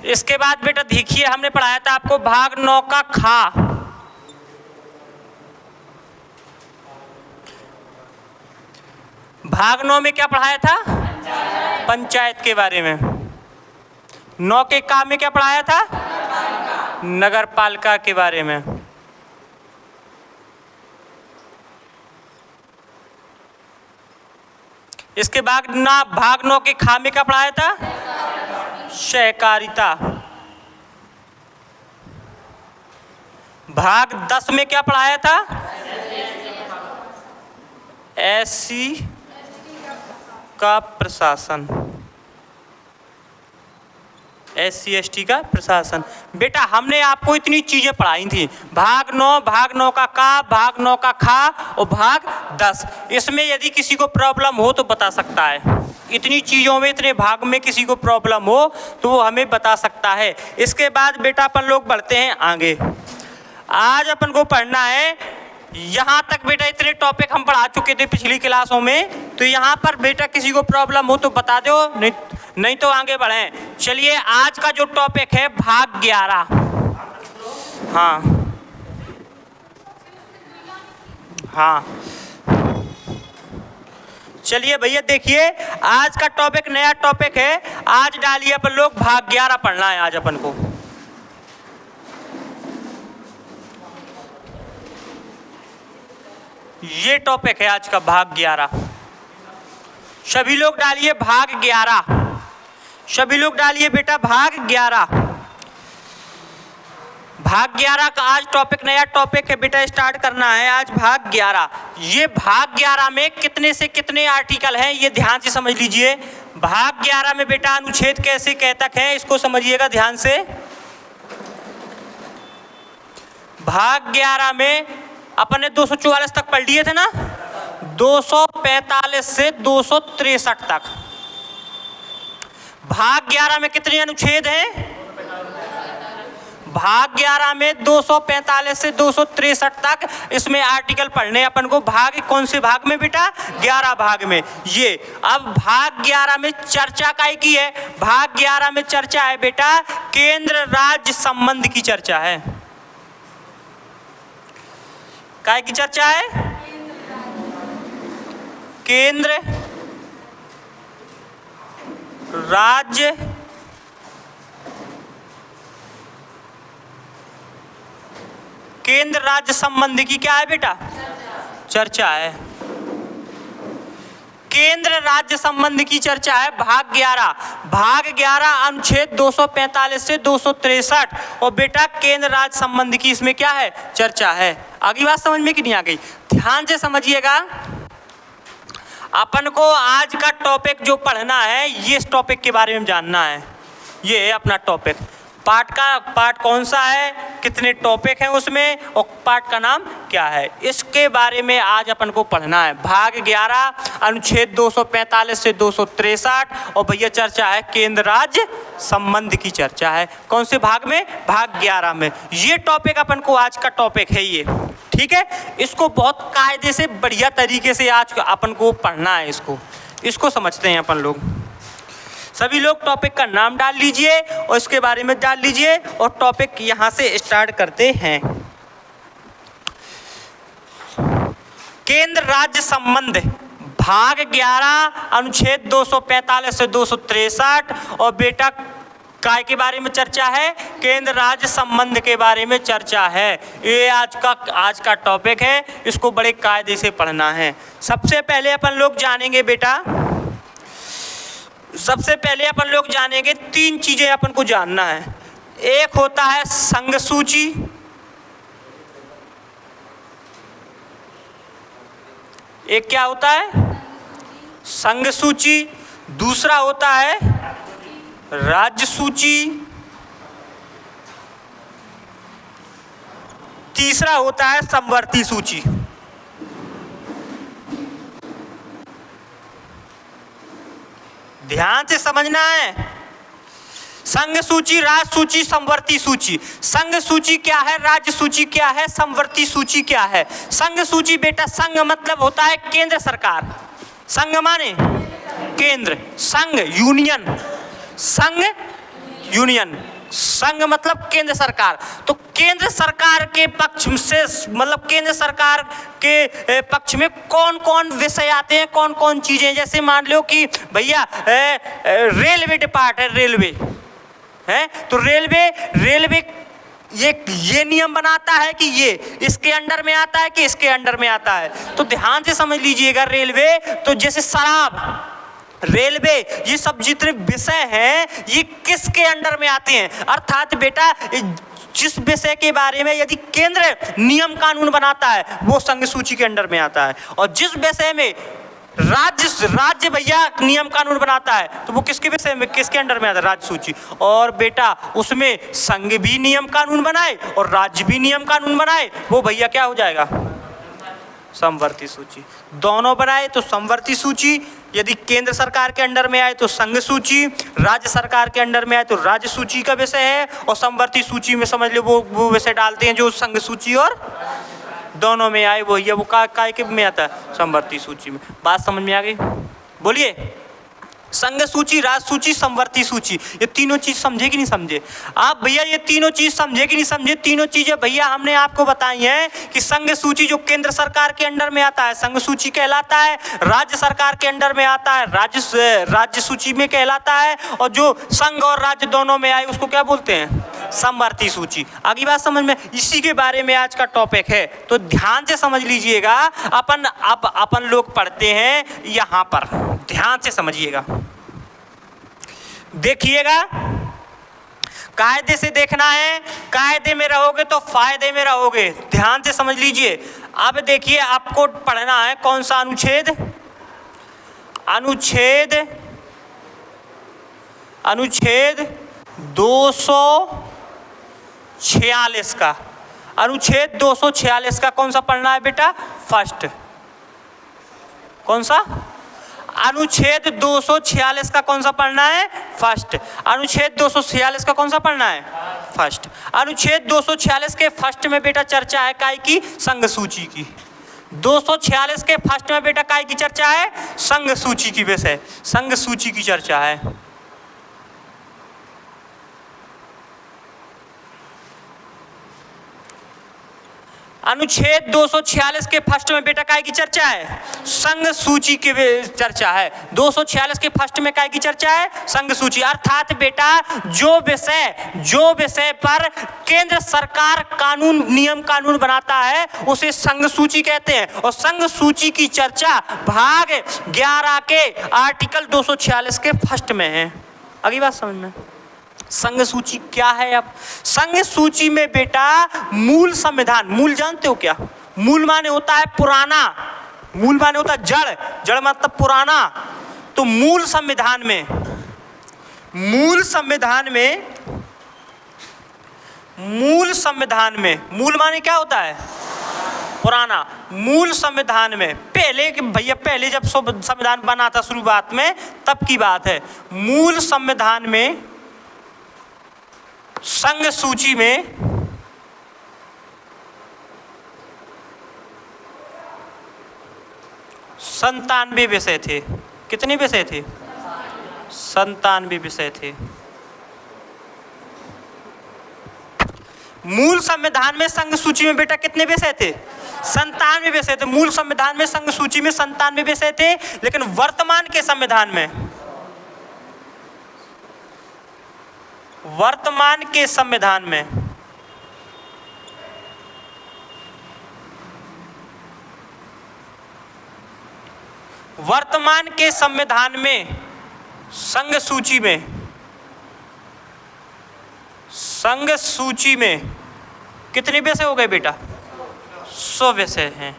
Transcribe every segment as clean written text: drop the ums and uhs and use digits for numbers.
इसके बाद बेटा देखिए, हमने पढ़ाया था आपको भाग 9 का खा। भाग 9 में क्या पढ़ाया था? पंचायत के बारे में। 9 के का में क्या पढ़ाया था? नगर पालिका के बारे में। इसके बाद भाग 9 के खा में क्या पढ़ाया था? सहकारिता। भाग 10 में क्या पढ़ाया था? एससी का प्रशासन, SC ST का प्रशासन। बेटा हमने आपको इतनी चीजें पढ़ाई थी, भाग 9 का का, भाग 9 का खा और भाग 10। इसमें यदि किसी को प्रॉब्लम हो तो बता सकता है। इतनी चीजों में, इतने भाग में किसी को प्रॉब्लम हो तो वो हमें बता सकता है। इसके बाद बेटा अपन लोग बढ़ते हैं आगे। आज अपन को पढ़ना है, यहाँ तक बेटा इतने टॉपिक हम पढ़ा चुके थे पिछली क्लासों में, तो यहाँ पर बेटा किसी को प्रॉब्लम हो तो बता दो, नहीं तो आगे बढ़ें। चलिए आज का जो टॉपिक है भाग 11। हाँ चलिए भैया देखिए, आज का टॉपिक नया टॉपिक है। आज डालिए अपन लोग भाग 11 पढ़ना है आज अपन को। ये टॉपिक है आज का भाग 11। सभी लोग डालिए भाग 11। सभी लोग डालिए बेटा भाग 11। भाग 11 का आज टॉपिक, नया टॉपिक है बेटा, स्टार्ट करना है आज भाग 11। ये भाग 11 में कितने से कितने आर्टिकल हैं ये ध्यान से समझ लीजिए। भाग 11 में बेटा अनुच्छेद कैसे कै तक है इसको समझिएगा ध्यान से। भाग 11 में अपन ने 244 तक पढ़ लिए थे ना, 245 से 263 तक। भाग 11 में कितने अनुच्छेद हैं? भाग 11 में 245 से 263 तक इसमें आर्टिकल पढ़ने अपन को। भाग कौन से भाग में बेटा? 11 भाग में। ये अब भाग 11 में चर्चा काय की है? भाग 11 में चर्चा है बेटा केंद्र राज्य संबंध की चर्चा है। काय की चर्चा है? केंद्र राज्य केंद्र राज्य संबंध की क्या है बेटा? चर्चा है। केंद्र राज्य संबंध की चर्चा है भाग 11। भाग 11 अनुच्छेद 245 से 263 और बेटा केंद्र राज्य संबंध की इसमें क्या है? चर्चा है। अगली बात समझ में कि नहीं आ गई? ध्यान से समझिएगा। अपन को आज का टॉपिक जो पढ़ना है ये इस टॉपिक के बारे में जानना है। ये है अपना टॉपिक। पार्ट कौन सा है, कितने टॉपिक हैं उसमें और पार्ट का नाम क्या है, इसके बारे में आज अपन को पढ़ना है। भाग 11 अनुच्छेद 245 से 263 और भैया चर्चा है केंद्र राज्य संबंध की चर्चा है। कौन से भाग में? भाग 11 में। ये टॉपिक अपन को आज का टॉपिक है ये, ठीक है। इसको बहुत कायदे से बढ़िया तरीके से आज अपन को पढ़ना है। इसको समझते हैं अपन लोग। सभी लोग टॉपिक का नाम डाल लीजिए और इसके बारे में डाल लीजिए और टॉपिक यहां से स्टार्ट करते हैं। केंद्र राज्य संबंध भाग 11 अनुच्छेद 245 से 263 और बेटा काय के बारे में चर्चा है? केंद्र राज्य संबंध के बारे में चर्चा है। ये आज का टॉपिक है। इसको बड़े कायदे से पढ़ना है। सबसे पहले अपन लोग जानेंगे 3 चीजें अपन को जानना है। एक होता है संघ सूची, एक क्या होता है? संघ सूची। दूसरा होता है राज्य सूची। तीसरा होता है समवर्ती सूची। ध्यान से समझना है। संघ सूची, राज्य सूची, समवर्ती सूची। संघ सूची क्या है, राज्य सूची क्या है, समवर्ती सूची क्या है? संघ सूची बेटा, संघ मतलब होता है केंद्र सरकार। संघ माने केंद्र, संघ यूनियन, संघ यूनियन संघ मतलब केंद्र सरकार। तो केंद्र सरकार के पक्ष से मतलब केंद्र सरकार के पक्ष में कौन कौन विषय आते हैं, कौन कौन चीजें, जैसे मान लो कि भैया रेलवे डिपार्ट है, रेलवे है तो रेलवे ये नियम बनाता है कि ये इसके अंडर में आता है कि इसके अंडर में आता है। तो ध्यान से समझ लीजिएगा, रेलवे तो जैसे शराब, रेलवे, ये सब जितने विषय हैं ये किसके अंडर में आते हैं, अर्थात बेटा जिस विषय के बारे में यदि केंद्र नियम कानून बनाता है वो संघ सूची के अंडर में आता है, और जिस विषय में राज्य भैया नियम कानून बनाता है तो वो किसके विषय में, किसके अंडर में आता है, राज्य सूची। और बेटा उसमें संघ भी नियम कानून बनाए और राज्य भी नियम कानून बनाए, वो भैया क्या हो जाएगा, समवर्ती सूची। दोनों बनाए तो समवर्ती सूची, यदि केंद्र सरकार के अंडर में आए तो संघ सूची, राज्य सरकार के अंडर में आए तो राज्य सूची का विषय है, और समवर्ती सूची में समझ लो वो विषय डालते हैं जो संघ सूची और दोनों में आए वो ये वो काय के में आता है, समवर्ती सूची में। बात समझ में आ गई, बोलिए। संघ सूची, राज्य सूची, समवर्ती सूची, ये तीनों चीज समझे कि नहीं समझे आप भैया, ये तीनों चीज समझे कि नहीं समझे। तीनों चीजें भैया हमने आपको बताई हैं कि संघ सूची जो केंद्र सरकार के अंडर में आता है संघ सूची कहलाता है, राज्य सरकार के अंडर में आता है राज्य सूची में कहलाता है, और जो संघ और राज्य दोनों में आए उसको क्या बोलते हैं, समवर्ती सूची। आगे बात समझ में, इसी के बारे में आज का टॉपिक है, तो ध्यान से समझ लीजिएगा। अपन लोग पढ़ते हैं यहाँ पर, ध्यान से समझिएगा, देखिएगा, कायदे से देखना है, कायदे में रहोगे तो फायदे में रहोगे। ध्यान से समझ लीजिए। अब देखिए आपको पढ़ना है कौन सा अनुच्छेद, अनुच्छेद 246 का, अनुच्छेद 246 का कौन सा पढ़ना है बेटा, फर्स्ट। कौन सा, अनुच्छेद 246 का कौन सा पढ़ना है, फर्स्ट। अनुच्छेद 246 का कौन सा पढ़ना है, फर्स्ट। अनुच्छेद 246 के फर्स्ट में बेटा चर्चा है काय की, संघ सूची की। 246 के फर्स्ट में बेटा काय की चर्चा है, संघ सूची की विषय, संघ सूची की चर्चा है। अनुच्छेद 246 के फर्स्ट में बेटा काय की चर्चा है, संघ सूची की चर्चा है। 246 के फर्स्ट में काय की चर्चा है, संघ सूची। अर्थात बेटा जो विषय पर केंद्र सरकार नियम कानून बनाता है उसे संघ सूची कहते हैं, और संघ सूची की चर्चा भाग 11 के आर्टिकल 246 के फर्स्ट में है। अगली बात समझ में, संघ सूची क्या है। अब संघ सूची में बेटा मूल संविधान, मूल जानते हो क्या, मूल माने होता है पुराना, मूल माने होता है जड़, जड़ मतलब पुराना। तो मूल संविधान में मूल माने क्या होता है, पुराना। मूल संविधान में पहले जब संविधान बना था शुरुआत में तब की बात है। मूल संविधान में संघ सूची में 97 विषय थे। कितने विषय थे, 97 विषय थे। मूल संविधान में संघ सूची में बेटा कितने विषय थे, 97 विषय थे। मूल संविधान में संघ सूची में 97 विषय थे, लेकिन वर्तमान के संविधान में संघ सूची में कितने विषय हो गए बेटा, 100 विषय हैं।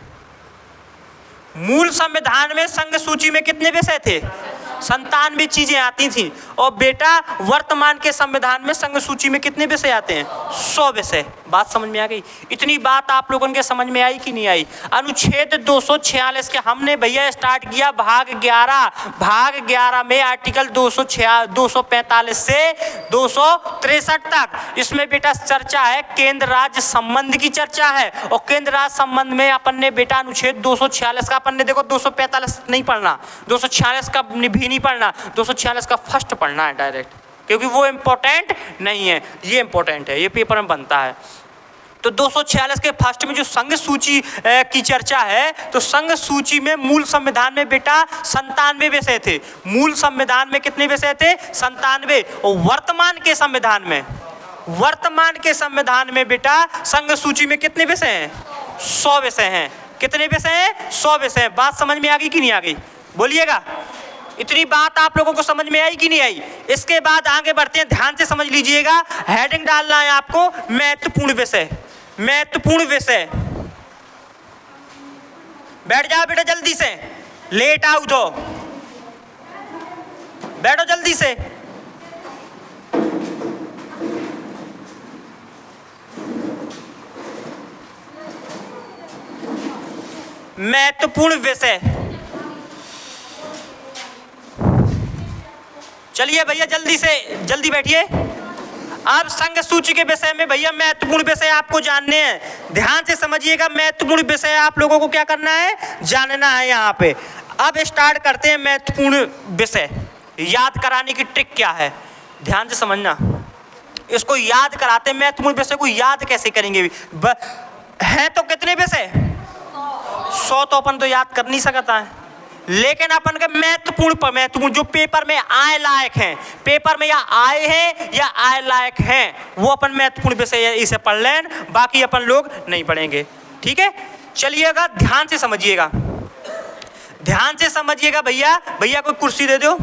मूल संविधान में संघ सूची में कितने विषय थे, 97 चीजें आती थी, और बेटा वर्तमान के संविधान में संघ सूची में कितने विषय आते हैं, 100 विषय। बात समझ में आ गई। इतनी बात आप लोगों के समझ में आई कि नहीं आई। अनुच्छेद 246 के हमने भैया स्टार्ट किया भाग 11 में आर्टिकल 245 से 263 तक। इसमें बेटा चर्चा है केंद्र राज्य संबंध की चर्चा है, और केंद्र राज्य संबंध में अपन ने बेटा अनुच्छेद 246 का अपन ने देखो 245 नहीं पढ़ना, 246 का भी नहीं पढ़ना, 246 का फर्स्ट पढ़ना है डायरेक्ट। क्योंकि वो इम्पोर्टेंट नहीं है, ये इम्पोर्टेंट है, ये पेपर में बनता है। तो 246 के फर्स्ट में जो संघ सूची की चर्चा है, तो संघ सूची में मूल संविधान में बेटा 97 विषय थे। मूल संविधान में कितने विषय थे? 97। और वर्तमान के संविधान में बेटा संघ सूची में कितने विषय हैं? 100 विषय हैं। कितने विषय हैं? 100 विषय। बात समझ में आ गई कि नहीं आ गई? बोलिएगा। इतनी बात आप लोगों को समझ में आई कि नहीं आई? इसके बाद आगे बढ़ते हैं, ध्यान से समझ लीजिएगा। हेडिंग डालना है आपको, महत्वपूर्ण विषय। महत्वपूर्ण विषय। बैठ जाओ बेटा जल्दी से, लेट आउट हो, बैठो जल्दी से। महत्वपूर्ण विषय। चलिए भैया जल्दी से, जल्दी बैठिए। अब संघ सूची के विषय में भैया महत्वपूर्ण विषय आपको जानने हैं। ध्यान से समझिएगा, महत्वपूर्ण विषय आप लोगों को क्या करना है? जानना है यहाँ पे। अब स्टार्ट करते हैं महत्वपूर्ण विषय। याद कराने की ट्रिक क्या है, ध्यान से समझना। इसको याद कराते हैं, महत्वपूर्ण विषय को याद कैसे करेंगे? है तो कितने विषय? 100 तो अपन तो याद कर नहीं सकता है, लेकिन अपन के महत्वपूर्ण जो पेपर में आए लायक हैं, पेपर में या आए हैं या आए लायक हैं, वो अपन महत्वपूर्ण विषय इसे पढ़ लें, बाकी अपन लोग नहीं पढ़ेंगे। ठीक है, चलिएगा, ध्यान से समझिएगा, ध्यान से समझिएगा। भैया भैया कोई कुर्सी दे दो,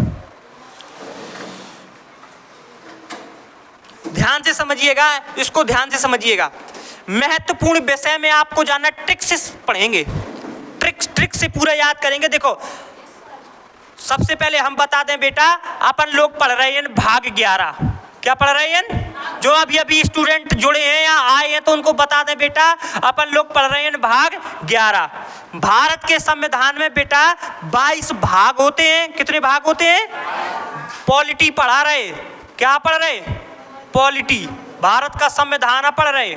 ध्यान से समझिएगा, इसको ध्यान से समझिएगा। महत्वपूर्ण विषय में आपको जानना, ट्रिक से पढ़ेंगे, ट्रिक से पूरा याद करेंगे। देखो, सबसे पहले हम बता दें बेटा, अपन लोग पढ़ रहे हैं भाग 11। क्या पढ़ रहे हैं? जो अभी स्टूडेंट जुड़े हैं या आए हैं तो उनको बता दें बेटा, अपन लोग पढ़ रहे हैं भाग 11। भारत के संविधान में बेटा 22 भाग होते हैं। कितने भाग होते हैं? पॉलिटी पढ़ा रहे, क्या पढ़ रहे? पॉलिटी। भारत का संविधान पढ़ रहे।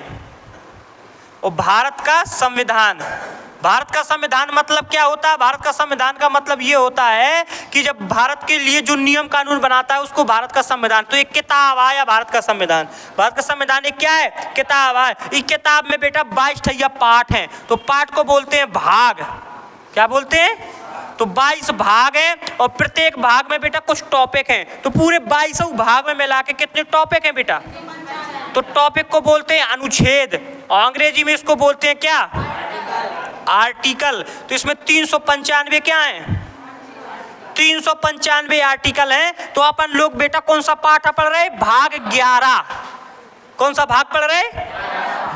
और भारत का संविधान मतलब क्या होता है? भारत का संविधान का मतलब ये होता है कि जब भारत के लिए जो नियम कानून बनाता है उसको भारत का संविधान। तो एक किताब आया भारत का संविधान। भारत का संविधान एक क्या है? किताब है। इस किताब में बेटा 22 ठैया पाठ हैं, तो पाठ को बोलते हैं भाग। क्या बोलते हैं? तो 22 भाग हैं और प्रत्येक भाग में बेटा कुछ टॉपिक हैं। तो पूरे 22 भाग में मिला के कितने टॉपिक हैं बेटा? तो टॉपिक को बोलते हैं अनुच्छेद, और अंग्रेजी में इसको बोलते हैं क्या? आर्टिकल। तो इसमें 395 क्या हैं? 395 आर्टिकल हैं। तो अपन लोग बेटा कौन सा पाठ पढ़ रहे? भाग 11। कौन सा भाग पढ़ रहे?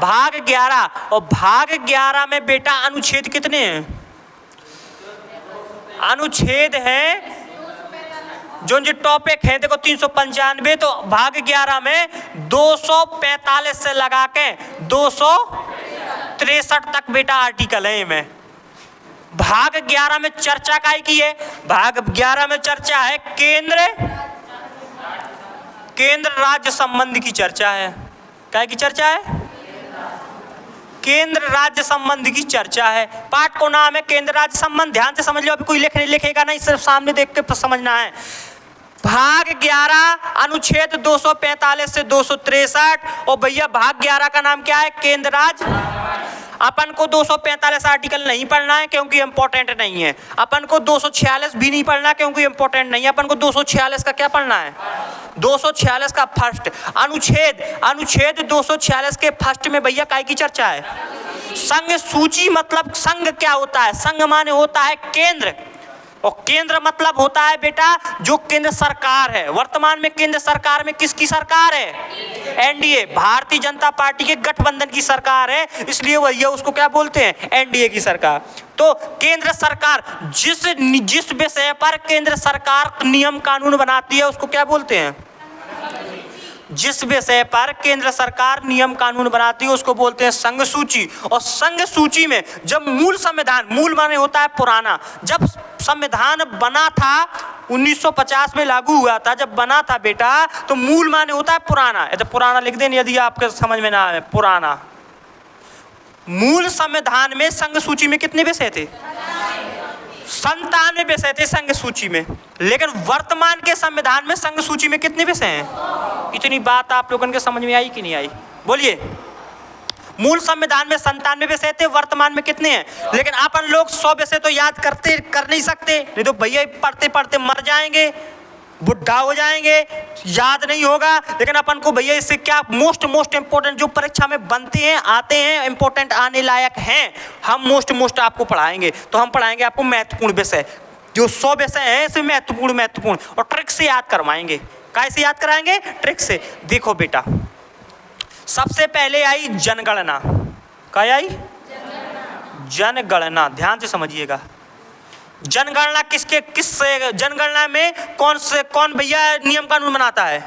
भाग 11। और भाग 11 में बेटा अनुच्छेद कितने हैं? अनुच्छेद हैं जो टॉपिक है, देखो 395, तो भाग 11 में 245 से लगा के 263 तक बेटा आर्टिकल है में। भाग 11 में चर्चा काय की है? भाग 11 में चर्चा है केंद्र राज्य संबंध की चर्चा है। काय की चर्चा है? केंद्र राज्य संबंध की चर्चा है। पाठ को नाम है केंद्र राज्य संबंध। ध्यान से समझ लो, अभी कोई लिखेगा नहीं, सिर्फ सामने देख के समझना है। भाग 11 अनुच्छेद 245 से 263। और भैया भाग 11 का नाम क्या है? केंद्र राज्य। अपन को 245 आर्टिकल नहीं पढ़ना है क्योंकि इंपॉर्टेंट नहीं है। अपन को 246 भी नहीं पढ़ना क्योंकि इंपॉर्टेंट नहीं है। अपन को 246 का क्या पढ़ना है? 246 का फर्स्ट अनुच्छेद 246 के फर्स्ट में भैया काय की चर्चा है? संघ सूची। मतलब संघ क्या होता है? संघ माने होता है केंद्र, और केंद्र मतलब होता है बेटा जो केंद्र सरकार है। वर्तमान में केंद्र सरकार में किसकी सरकार है? एनडीए, भारतीय जनता पार्टी के गठबंधन की सरकार है, इसलिए भैया उसको क्या बोलते हैं? एनडीए की सरकार। तो केंद्र सरकार जिस विषय पर केंद्र सरकार नियम कानून बनाती है उसको क्या बोलते हैं? जिस विषय पर केंद्र सरकार नियम कानून बनाती है उसको बोलते हैं संघ सूची। और संघ सूची में जब मूल माने होता है पुराना, जब संविधान बना था 1950 में लागू हुआ था, जब बना था बेटा, तो मूल माने होता है पुराना। तो पुराना लिख दें यदि आपके समझ में ना आए। पुराना। मूल संविधान में संघ सूची में कितने विषय थे? 97 विषय थे संघ सूची में, लेकिन वर्तमान के संविधान में संघ सूची में कितने विषय हैं? इतनी बात आप लोगों के समझ में आई कि नहीं आई? बोलिए। मूल संविधान में 97 विषय थे, वर्तमान में कितने हैं? लेकिन अपन लोग 100 विषय तो याद कर नहीं सकते, नहीं तो भैया पढ़ते पढ़ते मर जाएंगे, बुढ़ा हो जाएंगे, याद नहीं होगा। लेकिन अपन को भैया इससे क्या मोस्ट इंपॉर्टेंट जो परीक्षा में बनते हैं, आते हैं, इंपॉर्टेंट आने लायक हैं, हम मोस्ट आपको पढ़ाएंगे। तो हम पढ़ाएंगे आपको महत्वपूर्ण विषय, जो 100 विषय हैं इसमें महत्वपूर्ण और ट्रिक से याद करवाएंगे। कैसे याद कराएंगे? ट्रिक से। देखो बेटा, सबसे पहले आई जनगणना। क्या आई? जनगणना। ध्यान से समझिएगा। जनगणना जनगणना में कौन भैया नियम कानून बनाता है?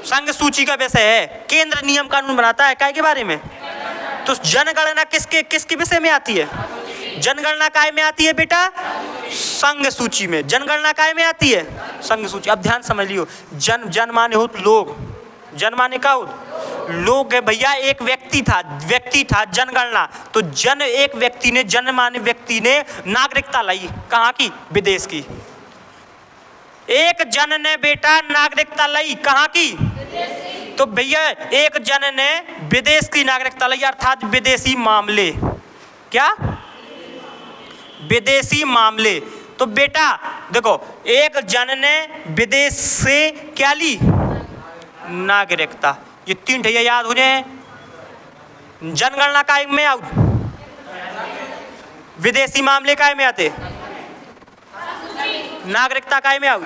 संघ सूची का विषय है, केंद्र नियम कानून बनाता है। काय के बारे में? तो जनगणना किसके विषय में आती है? जनगणना काय में आती है बेटा? संघ सूची में। जनगणना काय में आती है? संघ सूची। अब ध्यान समझ लियो, जन माने हो लोग, जन माने का हो लोग है भैया। एक व्यक्ति था जनगणना, तो एक व्यक्ति ने, जन माने व्यक्ति ने नागरिकता लाई। कहाँ की? विदेश की। एक जन ने बेटा नागरिकता लाई, कहाँ की? तो भैया एक जन ने विदेश की नागरिकता लाई, अर्थात विदेशी मामले। क्या? विदेशी मामले। तो बेटा देखो, एक जन ने विदेश से क्या ली? नागरिकता। ये 3 ढैया याद हो जाए। जनगणना काय में आउट, विदेशी मामले काय में आते, नागरिकता काय में आउट।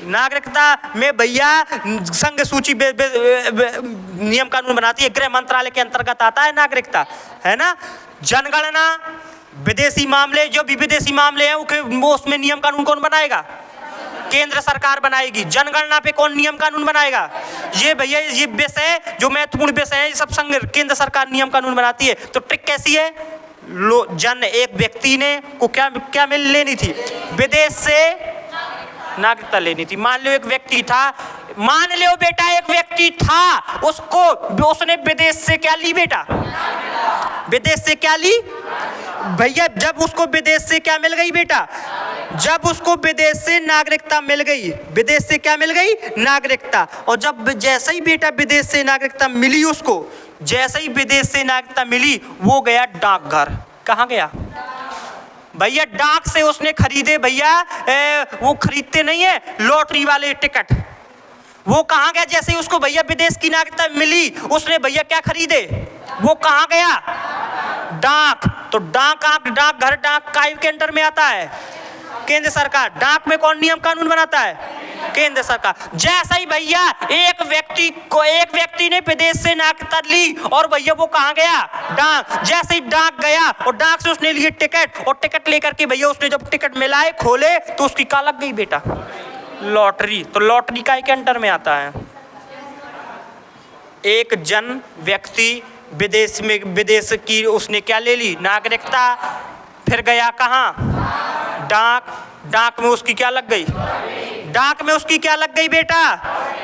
नागरिकता में भैया संघ सूची नियम कानून बनाती है, गृह मंत्रालय के अंतर्गत आता है नागरिकता, है ना। जनगणना, विदेशी मामले, जो भी विदेशी मामले हैं वो उसमें नियम कानून कौन बनाएगा? केंद्र सरकार बनाएगी। जनगणना पे कौन नियम कानून बनाएगा? ये भैया ये विषय जो महत्वपूर्ण विषय है, ये सब संघ केंद्र सरकार नियम कानून बनाती है। तो ट्रिक कैसी है? एक व्यक्ति ने को क्या मिल लेनी थी? विदेश से नागरिकता लेनी थी। मान लो एक व्यक्ति था, मान लो बेटा एक व्यक्ति था, उसने विदेश से क्या ली बेटा? विदेश से क्या ली भैया? जब उसको विदेश से क्या मिल गई बेटा? जब उसको विदेश से नागरिकता मिल गई। विदेश से क्या मिल गई? नागरिकता। और जब जैसे ही बेटा विदेश से नागरिकता मिली उसको, जैसे ही विदेश से नागरिकता मिली, वो गया डाकघर। कहाँ गया भैया? डाक से उसने खरीदे भैया, वो खरीदते नहीं है लॉटरी वाले टिकट। वो कहाँ गया? जैसे ही उसको भैया विदेश की नागरिकता मिली, उसने भैया क्या खरीदे? वो कहाँ गया? डाक। तो डाकघर डाक काय के अंडर में आता है? केंद्र सरकार। डाक में कौन नियम कानून बनाता है? केंद्र सरकार। जैसा ही भैया एक व्यक्ति ने विदेश से नागरिकता ली और भैया वो कहाँ गया? डाक। जैसे ही डाक गया और डाक से उसने लिए टिकट, और टिकट लेकर के भैया उसने जब टिकट मिलाए, खोले, तो उसकी क्या लग गई बेटा? लॉटरी। तो लॉटरी काय के अंडर में आता है? एक जन व्यक्ति विदेश की उसने क्या ले ली? नागरिकता। फिर गया कहाँ? डाक में उसकी क्या लग गई? डाक में उसकी क्या लग गई बेटा?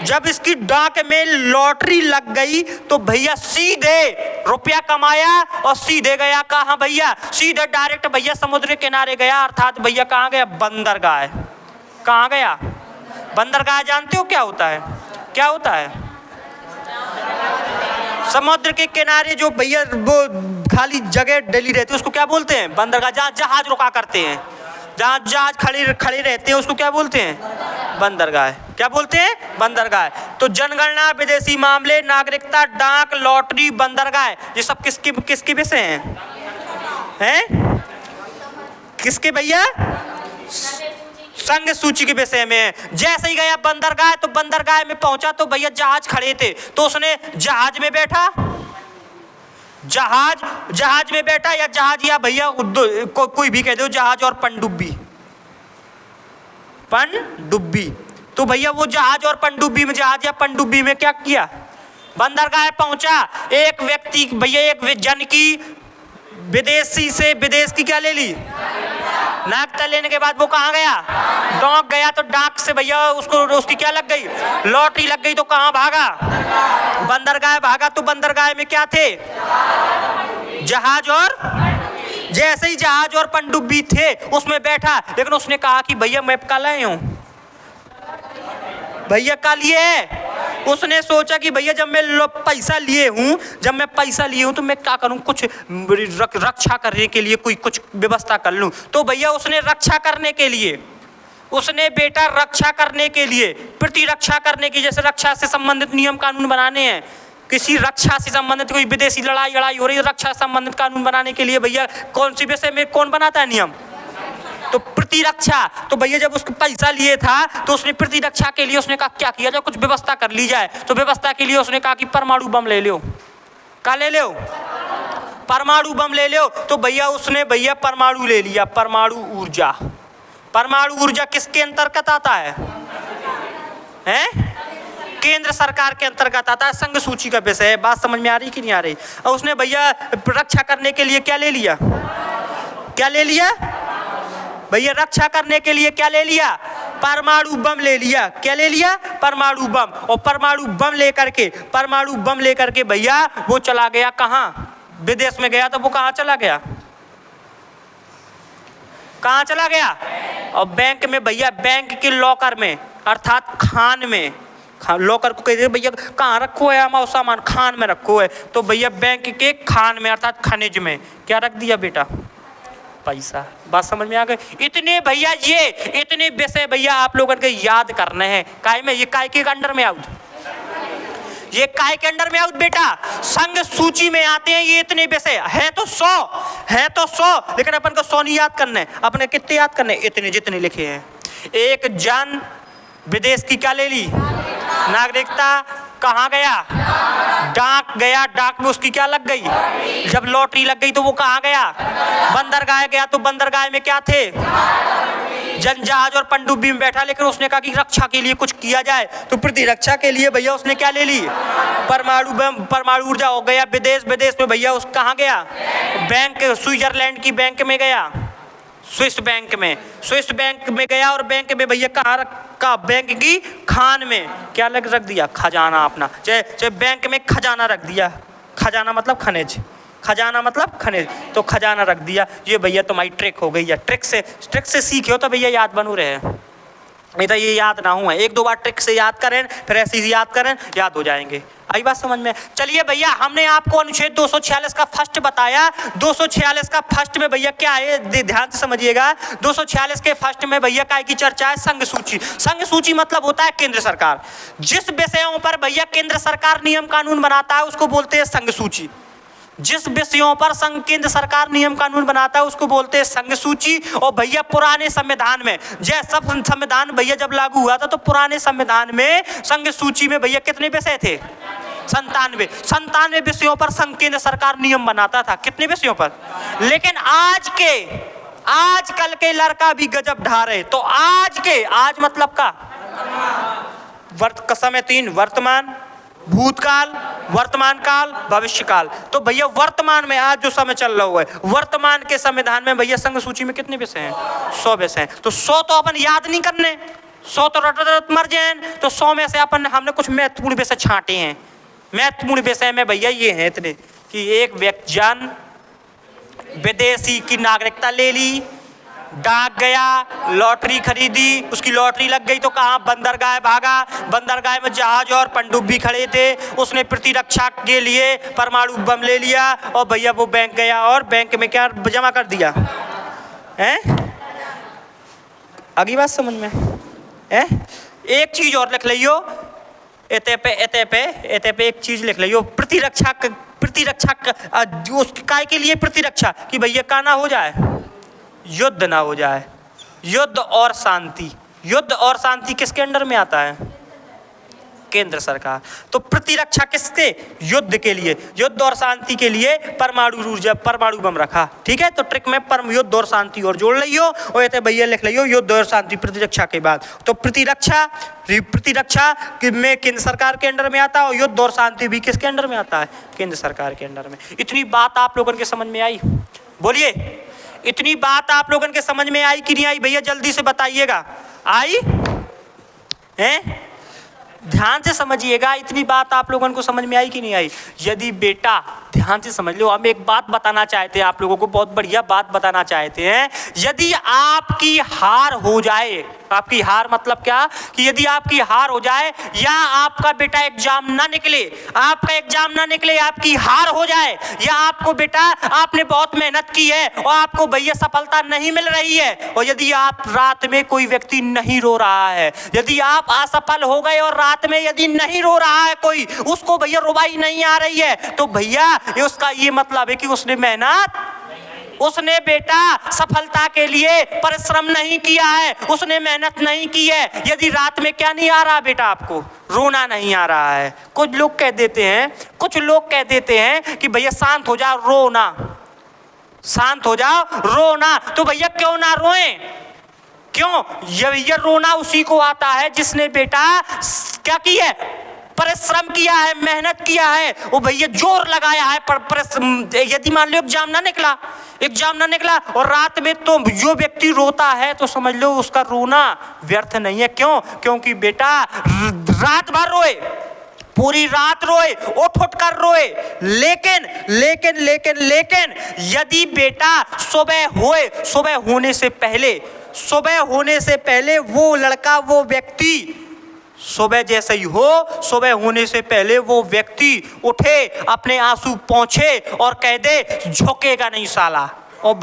जब इसकी डाक में लॉटरी लग गई तो भैया सीधे रुपया कमाया और सीधे गया कहाँ भैया? सीधे डायरेक्ट भैया समुद्र किनारे गया, अर्थात भैया कहाँ गया? बंदरगाह। कहाँ गया? बंदरगाह। जानते हो क्या होता है? क्या होता है? समुद्र के किनारे जो भैया वो खाली जगह डली रहती है उसको क्या बोलते हैं? बंदरगाह। जहाँ जहाज रुका करते हैं, जहाँ जहाज खड़े रहते हैं, उसको क्या बोलते हैं? बंदरगाह। क्या बोलते हैं? बंदरगाह। तो जनगणना, विदेशी मामले, नागरिकता, डाक, लॉटरी, बंदरगाह, ये सब किसके विषय हैं? किसके भैया? संघ सूची के विषय में। जैसे ही गया बंदरगाह, तो बंदरगाह में पहुंचा तो भैया जहाज खड़े थे, तो उसने जहाज में बैठा। जहाज में बैठा, या जहाज या भैया कोई भी कह दो, जहाज और पनडुब्बी। तो भैया वो जहाज और पनडुब्बी में, जहाज या पनडुब्बी में क्या किया? बंदरगाह पहुंचा। एक व्यक्ति भैया, एक जन की विदेश की क्या ले ली? नागरिकता लेने के बाद वो कहाँ गया? डाक गया। तो डाक से भैया उसकी क्या लग गई? लॉटरी लग गई। तो कहाँ भागा? बंदरगाह भागा। तो बंदरगाह में क्या थे? जहाज और जैसे ही जहाज और पनडुब्बी थे उसमें बैठा, लेकिन उसने कहा कि भैया मैं कल लाए हूं, भैया कल लिए है। उसने सोचा कि भैया जब मैं पैसा लिए हूं तो मैं क्या करूं, कुछ रक्षा करने के लिए कोई कुछ व्यवस्था कर लूं। तो भैया उसने रक्षा करने के लिए, उसने बेटा रक्षा करने के लिए, प्रतिरक्षा करने की, जैसे रक्षा से संबंधित नियम कानून बनाने हैं, किसी रक्षा से संबंधित कोई विदेशी लड़ाई हो रही है, रक्षा से संबंधित कानून बनाने के लिए भैया कौन सी विषय में कौन बनाता है नियम, तो प्रतिरक्षा। तो भैया जब उसको पैसा लिए था तो उसने प्रतिरक्षा के लिए उसने कहा क्या किया जाए, कुछ व्यवस्था कर ली जाए। तो व्यवस्था के लिए उसने कहा कि परमाणु बम ले लो। क्या ले लो? परमाणु बम ले लो। तो भैया उसने परमाणु ले लिया, परमाणु ऊर्जा। परमाणु ऊर्जा किसके अंतर्गत आता है? केंद्र सरकार के अंतर्गत आता है, संघ सूची का विषय है। बात समझ में आ रही कि नहीं आ रही? और उसने भैया रक्षा करने के लिए क्या ले लिया? क्या ले लिया भैया? रक्षा करने के लिए क्या ले लिया? परमाणु बम ले लिया। क्या ले लिया? परमाणु बम। और परमाणु बम लेकर के भैया वो चला गया कहाँ? विदेश में गया। तो वो कहाँ चला गया? कहाँ चला गया? और बैंक में भैया, बैंक के लॉकर में, अर्थात खान में। लॉकर को कहते भैया कहाँ रखो है हमारा सामान? खान में रखो है। तो भैया बैंक के खान में, अर्थात खनिज में क्या रख दिया बेटा? पैसा। बात समझ में आ गई? इतने भैया इतने विषय भैया आप लोगों के याद करने हैं। काय में? ये काय के अंडर में आउट? ये काय के अंडर में आउट बेटा? संघ सूची में आते हैं ये इतने विषय। है तो 100, लेकिन अपन को 100 नहीं याद करने। अपने कितने याद करने? इतने जितने लिखे हैं। एक जन विदेश की क्या ले ली? नागरिकता। कहाँ गया? डाक गया। डाक में उसकी क्या लग गई? जब लॉटरी लग गई तो वो कहाँ गया? बंदरगाह गया। तो बंदरगाह में क्या थे? जहाज और पनडुब्बी में बैठा। लेकिन उसने कहा कि रक्षा के लिए कुछ किया जाए। तो प्रतिरक्षा के लिए भैया उसने क्या ले ली? परमाणु बम, परमाणु ऊर्जा। हो गया विदेश में भैया उस कहाँ गया? बैंक, स्विट्जरलैंड की बैंक में गया, स्विस बैंक में गया। और बैंक में भैया कहाँ रखा? बैंक की खान में क्या रख दिया? खजाना अपना। चाहे बैंक में खजाना रख दिया। खजाना मतलब खनिज, तो खजाना रख दिया। ये भैया तुम्हारी ट्रिक हो गई है। ट्रिक से सीखे हो तो भैया याद बनू रहे, नहीं तो ये याद ना हुआ। 1-2 बार ट्रिक से याद करें, फिर ऐसे ही याद करें, याद हो जाएंगे। आई बात समझ में? चलिए भैया, हमने आपको अनुच्छेद 246 का फर्स्ट बताया। 246 का फर्स्ट में भैया क्या है, ध्यान से समझिएगा। 246 के फर्स्ट में भैया काय की चर्चा है? संघ सूची। संघ सूची मतलब होता है केंद्र सरकार। जिस विषयों पर भैया केंद्र सरकार नियम कानून बनाता है उसको बोलते हैं संघ सूची। जिस विषयों पर केंद्र सरकार नियम कानून बनाता है उसको बोलते हैं संघ सूची। और भैया पुराने संविधान में, जैसा संविधान भैया जब लागू हुआ था तो पुराने संविधान में संघ सूची में भैया कितने विषय थे? 97 विषयों पर केंद्र सरकार नियम बनाता था। कितने विषयों पर? लेकिन आजकल के लड़का भी गजब ढा रहे। तो आज मतलब का समय 3: वर्तमान, भूतकाल, वर्तमान काल, भविष्य काल। तो भैया वर्तमान में आज जो समय चल रहा हुआ है, वर्तमान के संविधान में भैया संघ सूची में कितने विषय हैं? 100 विषय हैं। तो 100 तो अपन याद नहीं करने, 100 तो रट मर जाए। तो 100 में से हमने कुछ महत्वपूर्ण विषय छांटे हैं। महत्वपूर्ण विषय में भैया ये हैं इतने कि एक व्यक्ति विदेशी की नागरिकता ले ली, डाक गया, लॉटरी खरीदी, उसकी लॉटरी लग गई तो कहाँ? बंदरगाह भागा। बंदरगाह में जहाज और पनडुब्बी खड़े थे। उसने प्रतिरक्षा के लिए परमाणु बम ले लिया और भैया वो बैंक गया और बैंक में क्या जमा कर दिया? अगली बात समझ में? एक चीज और लिख लियो, एते पे एक चीज लिख लियो। प्रतिरक्षा काय के लिए प्रतिरक्षा? कि भैया का ना हो जाए, युद्ध ना हो जाए। युद्ध और शांति किसके अंडर में आता है? केंद्र सरकार। तो प्रतिरक्षा किससे? युद्ध के लिए, युद्ध और शांति के लिए परमाणु बम रखा। ठीक है, तो ट्रिक में युद्ध और शांति और जोड़ लियो और ये भैया लिख लियो युद्ध और शांति प्रतिरक्षा के बाद। तो प्रतिरक्षा में केंद्र सरकार के अंडर में आता है और युद्ध और शांति भी किसके अंडर में आता है? केंद्र सरकार के अंडर में। इतनी बात आप लोगों के समझ में आई? बोलिए, इतनी बात आप लोगों के समझ में आई कि नहीं आई? भैया जल्दी से बताइएगा। आई है? ध्यान से समझिएगा, इतनी बात आप लोगों को समझ में आई कि नहीं आई? यदि बेटा ध्यान से समझ लो। हम एक बात बताना चाहते हैं आप लोगों को, बहुत बढ़िया बात बताना चाहते हैं। यदि आपकी हार हो जाए, आपकी हार मतलब क्या कि यदि आपकी हार हो जाए या आपका बेटा एग्जाम ना निकले, आपका एग्जाम ना निकले, आपकी हार हो जाए, या आपको बेटा आपने बहुत मेहनत की है और आपको भैया सफलता नहीं मिल रही है, और यदि आप रात में कोई व्यक्ति नहीं रो रहा है, यदि आप असफल हो गए और रात में यदि नहीं रो रहा है कोई, उसको भैया रुबाई नहीं आ रही है, तो भैया उसका ये मतलब है कि उसने मेहनत, उसने बेटा सफलता के लिए परिश्रम नहीं किया है, उसने मेहनत नहीं की है। यदि रात में क्या नहीं आ रहा बेटा, आपको रोना नहीं आ रहा है। कुछ लोग कह देते हैं कि भैया शांत हो जाओ, रोना, शांत हो जाओ, रोना। तो भैया क्यों ना रोएं? क्यों? ये रोना उसी को आता है जिसने बेटा क्या किया है, परिश्रम किया है, मेहनत किया है, वो भैया जोर लगाया है। यदि मान लो एग्जाम ना निकला और रात में तो जो व्यक्ति रोता है तो समझ लो उसका रोना व्यर्थ नहीं है। क्यों? क्योंकि बेटा रात भर रोए, पूरी रात रोए, उठ कर रोए, लेकिन यदि बेटा सुबह होने से पहले वो लड़का, वो व्यक्ति सुबह होने से पहले वो व्यक्ति उठे, अपने आंसू पोंछे और कह दे झुकेगा नहीं साला, और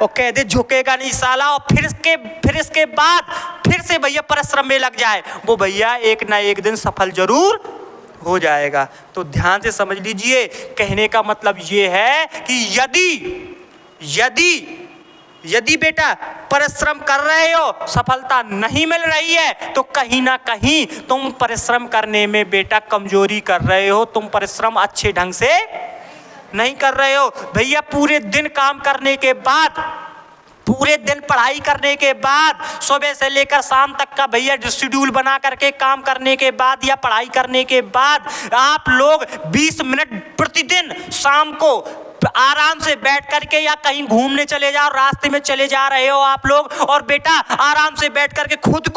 कह दे झुकेगा नहीं साला, और फिर इसके बाद फिर से भैया परिश्रम में लग जाए, वो भैया एक ना एक दिन सफल जरूर हो जाएगा। तो ध्यान से समझ लीजिए, कहने का मतलब ये है कि यदि बेटा परिश्रम कर रहे हो, सफलता नहीं मिल रही है, तो कहीं ना कहीं तुम परिश्रम करने में बेटा कमजोरी कर रहे हो, तुम परिश्रम अच्छे ढंग से नहीं कर रहे हो। भैया पूरे दिन काम करने के बाद, पूरे दिन पढ़ाई करने के बाद, सुबह से लेकर शाम तक का भैया शेड्यूल बना करके काम करने के बाद या पढ़ाई करने के बाद आप लोग 20 मिनट प्रतिदिन शाम को आराम से बैठ करके या कहीं घूमने चले जाओ, रास्ते में चले जा रहे हो आप लोग, और बेटा आराम से बैठ करके खुद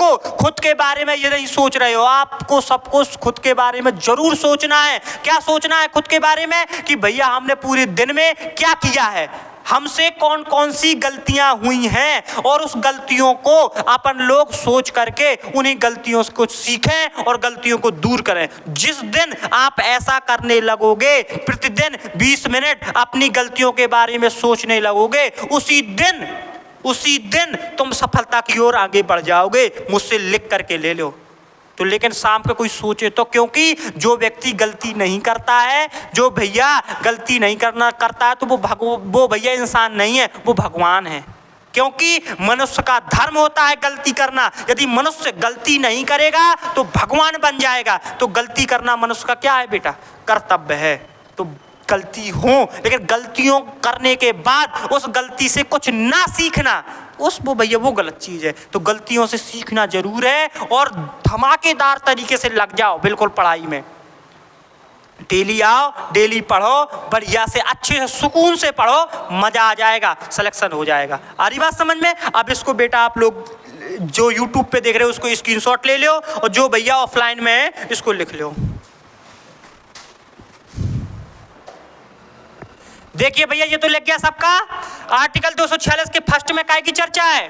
के बारे में ये नहीं सोच रहे हो। आपको सबको खुद के बारे में जरूर सोचना है। क्या सोचना है खुद के बारे में? कि भैया हमने पूरे दिन में क्या किया है, हमसे कौन कौन सी गलतियां हुई हैं, और उस गलतियों को अपन लोग सोच करके उन्हीं गलतियों को सीखें और गलतियों को दूर करें। जिस दिन आप ऐसा करने लगोगे, प्रतिदिन 20 मिनट अपनी गलतियों के बारे में सोचने लगोगे, उसी दिन तुम सफलता की ओर आगे बढ़ जाओगे। मुझसे लिख करके ले लो। तो लेकिन शाम को कोई सोचे तो, क्योंकि जो व्यक्ति गलती नहीं करता है, जो भैया गलती नहीं करता है, तो वो भैया इंसान नहीं है, वो भगवान है। क्योंकि मनुष्य का धर्म होता है गलती करना। यदि मनुष्य गलती नहीं करेगा तो भगवान बन जाएगा। तो गलती करना मनुष्य का क्या है बेटा? कर्तव्य है। तो गलती हो, लेकिन गलतियों करने के बाद उस गलती से कुछ ना सीखना, वो भैया वो गलत चीज़ है। तो गलतियों से सीखना जरूर है और धमाकेदार तरीके से लग जाओ बिल्कुल पढ़ाई में। डेली आओ, डेली पढ़ो, बढ़िया से अच्छे से सुकून से पढ़ो, मजा आ जाएगा, सिलेक्शन हो जाएगा। आ रही बात समझ में? अब इसको बेटा आप लोग जो यूट्यूब पे देख रहे हो उसको स्क्रीनशॉट ले लो, और जो भैया ऑफलाइन में है इसको लिख लो। देखिए भैया, ये तो लग गया सबका। आर्टिकल 246 के फर्स्ट में काय की चर्चा है?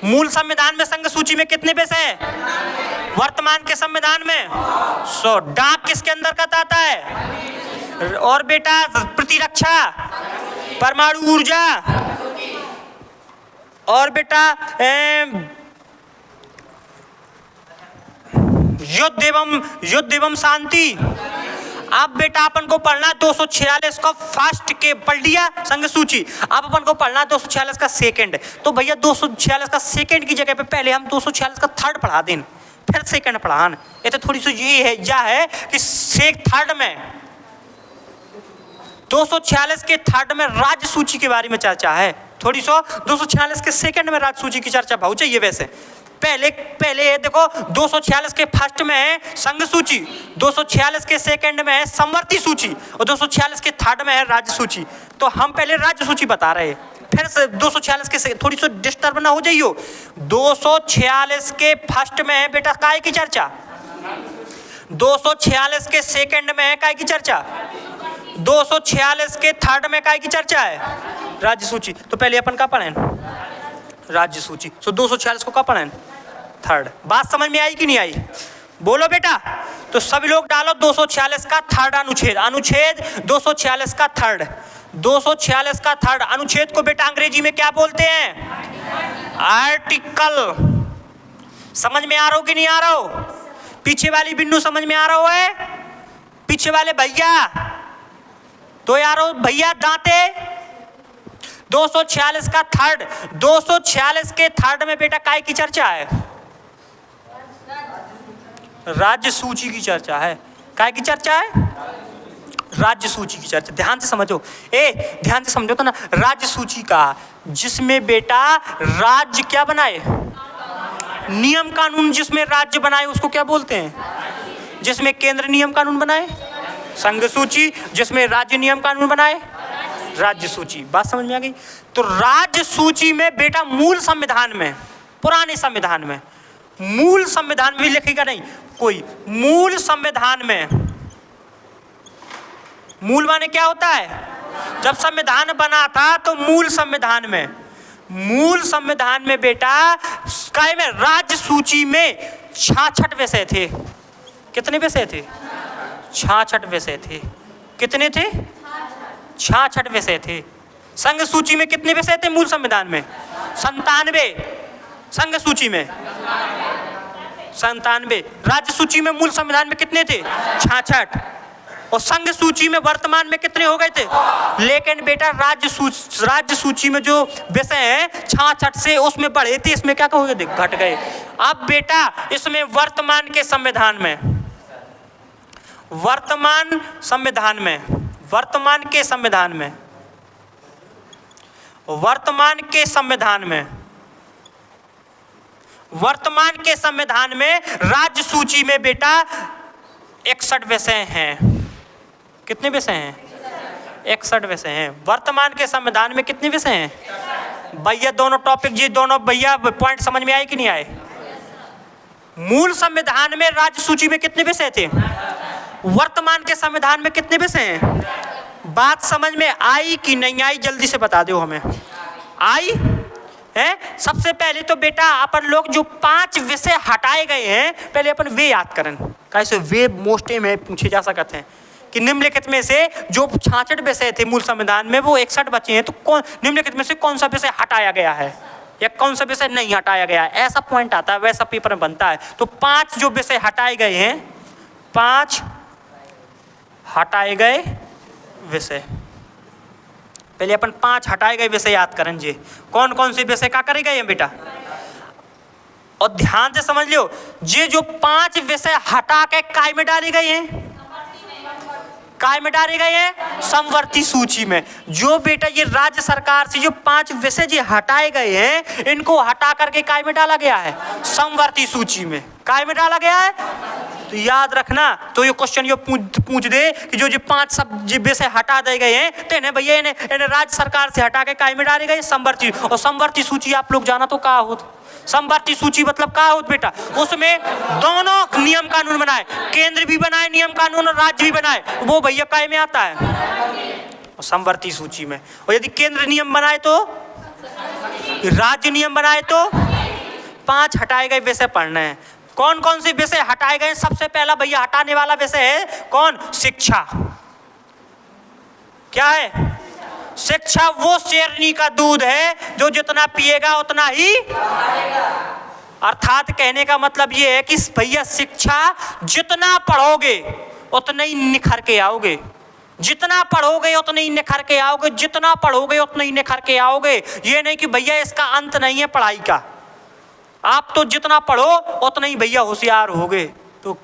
मूल संविधान में संघ सूची में कितने विषय? वर्तमान के संविधान में 100। डाक किसके अंतर्गत आता है? और बेटा प्रतिरक्षा, परमाणु ऊर्जा, और बेटा युद्ध एवं शांति। अब बेटा अपन को पढ़ना 246 का फर्स्ट के पढ़ लिया संघ सूची। अब अपन को पढ़ना 246 का सेकंड। तो भैया 246 का सेकंड की जगह पे पहले हम 246 का थर्ड पढ़ा दें, फिर सेकंड पढ़ान। ये तो थोड़ी सी ये है या है कि थर्ड में 246 के थर्ड में राज्य सूची के बारे में चर्चा है। थोड़ी सो 246 के सेकंड में राज्य सूची की चर्चा बहुत चाहिए। वैसे पहले देखो 246 के फर्स्ट में है संघ सूची, 246 के सेकंड में है समवर्ती सूची, और 246 के थर्ड में है राज्य सूची। तो हम पहले राज्य सूची बता रहे हैं, फिर से 246 के थोड़ी सी डिस्टर्ब ना हो जाइयो। 246 के फर्स्ट में है बेटा काय की चर्चा? 246 के सेकंड में है काय की चर्चा, 246 के थर्ड में काय की चर्चा है, राज्य सूची। तो पहले अपन का पढ़ें राज्य सूची, तो 246 को का पढ़ें थर्ड। बात समझ में आई कि नहीं आई, बोलो बेटा। तो सभी लोग डालो 246 का थर्ड अनुच्छेद, अनुच्छेद 246 का थर्ड, 246 का थर्ड अनुच्छेद को बेटा अंग्रेजी में क्या बोलते हैं, आर्टिकल। समझ में आ रहा हो कि नहीं आ रहा हो, पीछे वाली बिंदु समझ में आ रहा हो है, पीछे वाले भैया तो यारो भैया दांते। 246 का थर्ड, 246 के थर्ड में बेटा काय की चर्चा है, राज्य सूची की चर्चा है। काय की चर्चा है, राज्य सूची की चर्चा। ध्यान से समझो, ध्यान से समझो तो ना, राज्य सूची का जिसमें बेटा राज्य क्या बनाए, नियम कानून जिसमें राज्य बनाए उसको क्या बोलते हैं, जिसमें केंद्र नियम कानून बनाए संघ सूची, जिसमें राज्य नियम कानून बनाए राज्य सूची। बात समझ में आ गई। तो राज्य सूची में बेटा मूल संविधान में, पुराने संविधान में, मूल संविधान में भी लिखेगा नहीं कोई, मूल संविधान में, मूल माने क्या होता है, जब संविधान बना था तो मूल संविधान में, मूल संविधान में बेटा काय में राज्य सूची में 66 विषय थे। कितने विषय थे, 66 विषय थे। कितने थे, 66 विषय थे। संघ सूची में कितने विषय थे मूल संविधान में, 97। संघ सूची में 97। राज्य सूची में मूल संविधान में कितने थे, 66। और संघ सूची में वर्तमान में कितने हो गए थे। लेकिन बेटा राज्य सूची में जो विषय है 66 से उसमें बढ़े थे, इसमें क्या कहोगे, देख घट गए। अब बेटा इसमें वर्तमान के संविधान में, वर्तमान संविधान में, वर्तमान के संविधान में, वर्तमान के संविधान में, वर्तमान के संविधान में राज्य सूची में बेटा 61 विषय हैं। कितने विषय हैं, 61 विषय हैं। वर्तमान के संविधान में कितने विषय हैं भैया, दोनों टॉपिक जी, दोनों भैया पॉइंट समझ में आए कि नहीं आए। मूल संविधान में राज्य सूची में कितने विषय थे, वर्तमान के संविधान में कितने विषय हैं। बात समझ में आई कि नहीं आई, जल्दी से बता दो हमें, आई है। सबसे पहले तो बेटा अपन लोग जो 5 विषय हटाए गए हैं, पहले अपन वे याद करें। कैसे वे मोस्टे में पूछे जा सकते हैं कि निम्नलिखित में से जो 66 विषय थे मूल संविधान में वो 61 बचे हैं, तो कौन निम्नलिखित में से कौन सा विषय हटाया गया है या कौन सा विषय नहीं हटाया गया है, ऐसा पॉइंट आता है, वैसा पेपर में बनता है। तो 5 जो विषय हटाए गए हैं, 5 हटाए गए विषय, पहले अपन 5 हटाए गए विषय याद करें जी। कौन कौन से विषय का करे गए हैं बेटा, और ध्यान से समझ लो, ये जो 5 विषय हटा के काय में डाले गए हैं, काय में डाले गए हैं, समवर्ती सूची में। जो बेटा ये राज्य सरकार से जो 5 विषय जो हटाए गए हैं, इनको हटा करके काय में डाला गया है, समवर्ती सूची में। काय में डाला गया है, तो याद रखना। तो ये क्वेश्चन ये पूछ दे कि जो 5 सब विषय हटा दिए गए हैं, तो इन्हें भैया इन्हें राज्य सरकार से हटा के काय में डाले गए, समवर्ती। और समवर्ती सूची आप लोग जाना तो क्या होता, समवर्ती सूची मतलब क्या होता बेटा, उसमें दोनों नियम कानून बनाए, केंद्र भी बनाए नियम कानून और राज्य भी बनाए, वो भैया काय में आता है, समवर्ती सूची में। और यदि केंद्र नियम बनाए तो, राज्य नियम बनाए तो, 5 हटाए गए विषय पढ़ने हैं। कौन कौन से विषय हटाए गए, सबसे पहला भैया हटाने वाला विषय है कौन, शिक्षा। क्या है, शिक्षा वो शेरनी का दूध है जो जितना पिएगा उतना ही, अर्थात कहने का मतलब ये है कि भैया शिक्षा जितना पढ़ोगे उतना ही निखर के आओगे, जितना पढ़ोगे उतना ही निखर के आओगे, जितना पढ़ोगे उतना ही निखर के आओगे। ये नहीं कि भैया इसका अंत नहीं है पढ़ाई का, आप तो जितना पढ़ो उतना ही भैया होशियार होगे। तो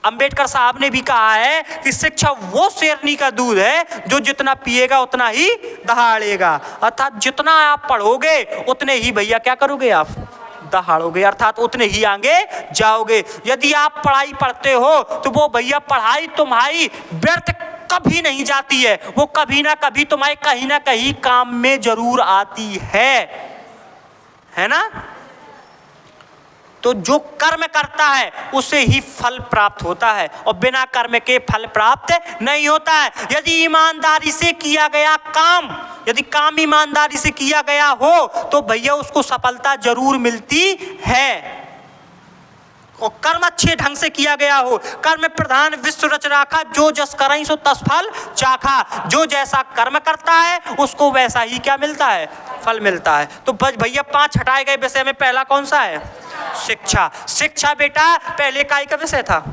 अंबेडकर साहब ने भी कहा है कि शिक्षा वो शेरनी का दूध है जो जितना पिएगा उतना ही दहाड़ेगा, अर्थात जितना आप पढ़ोगे उतने ही भैया क्या करोगे, आप दहाड़ोगे, अर्थात उतने ही आगे जाओगे। यदि आप पढ़ाई पढ़ते हो तो वो भैया पढ़ाई तुम्हारी व्यर्थ कभी नहीं जाती है, वो कभी ना कभी तुम्हारे कहीं ना कहीं काम में जरूर आती है ना। तो जो कर्म करता है उसे ही फल प्राप्त होता है और बिना कर्म के फल प्राप्त नहीं होता है। यदि ईमानदारी से किया गया काम, यदि काम ईमानदारी से किया गया हो तो भैया उसको सफलता जरूर मिलती है। और कर्म अच्छे ढंग से किया गया हो, कर्म प्रधान विश्व रच राखा, जो जस करई सो तस फल चाखा। जो जैसा कर्म करता है उसको वैसा ही क्या मिलता है, फल मिलता है। तो बस भैया 5 हटाए गए विषय में पहला कौन सा है, शिक्षा। शिक्षा बेटा पहले इकाई का विषय था,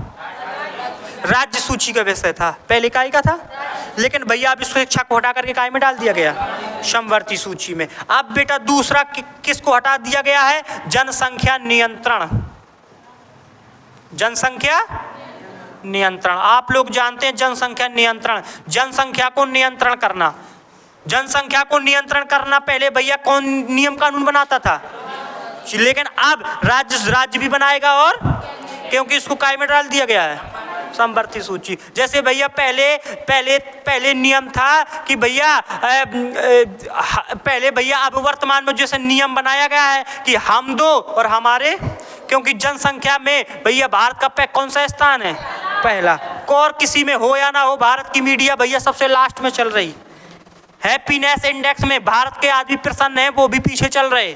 राज्य सूची का विषय था, पहले इकाई का था, लेकिन भैया अब इसको शिक्षा को हटा करके इकाई में डाल दिया गया, समवर्ती सूची में। अब बेटा दूसरा किसको हटा दिया गया है, जनसंख्या नियंत्रण। जनसंख्या नियंत्रण, आप लोग जानते हैं जनसंख्या नियंत्रण, जनसंख्या को नियंत्रण करना। जनसंख्या को नियंत्रण करना पहले भैया कौन नियम कानून बनाता था, लेकिन अब राज्य भी बनाएगा, और क्योंकि इसको काय में डाल दिया गया है, समवर्ती सूची। जैसे भैया पहले नियम था कि भैया पहले भैया, अब वर्तमान में जैसे नियम बनाया गया है कि हम दो और हमारे, क्योंकि जनसंख्या में भैया भारत का कौन सा स्थान है, पहला। और किसी में हो या ना हो, भारत की मीडिया भैया सबसे लास्ट में चल रही। हैप्पीनेस इंडेक्स में भारत के आदमी प्रसन्न है, वो भी पीछे चल रहे।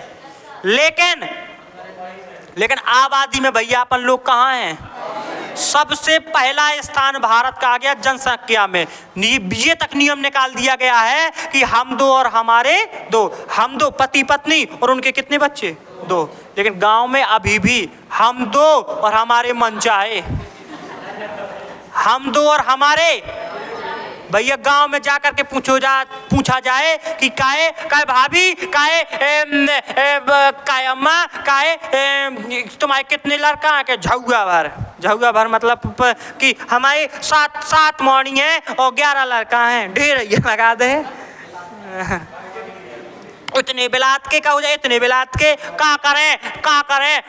लेकिन आबादी में भैया अपन लोग कहाँ हैं, सबसे पहला स्थान भारत का आ गया जनसंख्या में। ये तक नियम निकाल दिया गया है कि हम दो और हमारे दो, हम दो पति पत्नी और उनके कितने बच्चे, 2। लेकिन गांव में अभी भी हम दो और हमारे मन चाहे, हम दो और हमारे। भैया गांव में जाकर के पूछा जाए कि काहे भाभी, काहे अम्मा, काहे तुम्हारे कितने लड़का है, झुआ भर मतलब कि हमारे 7 मॉर्निंग है और 11 लड़का हैं, ढेर लगा दे। इतने बिलात के का हो जाए, इतने बिलात के का करें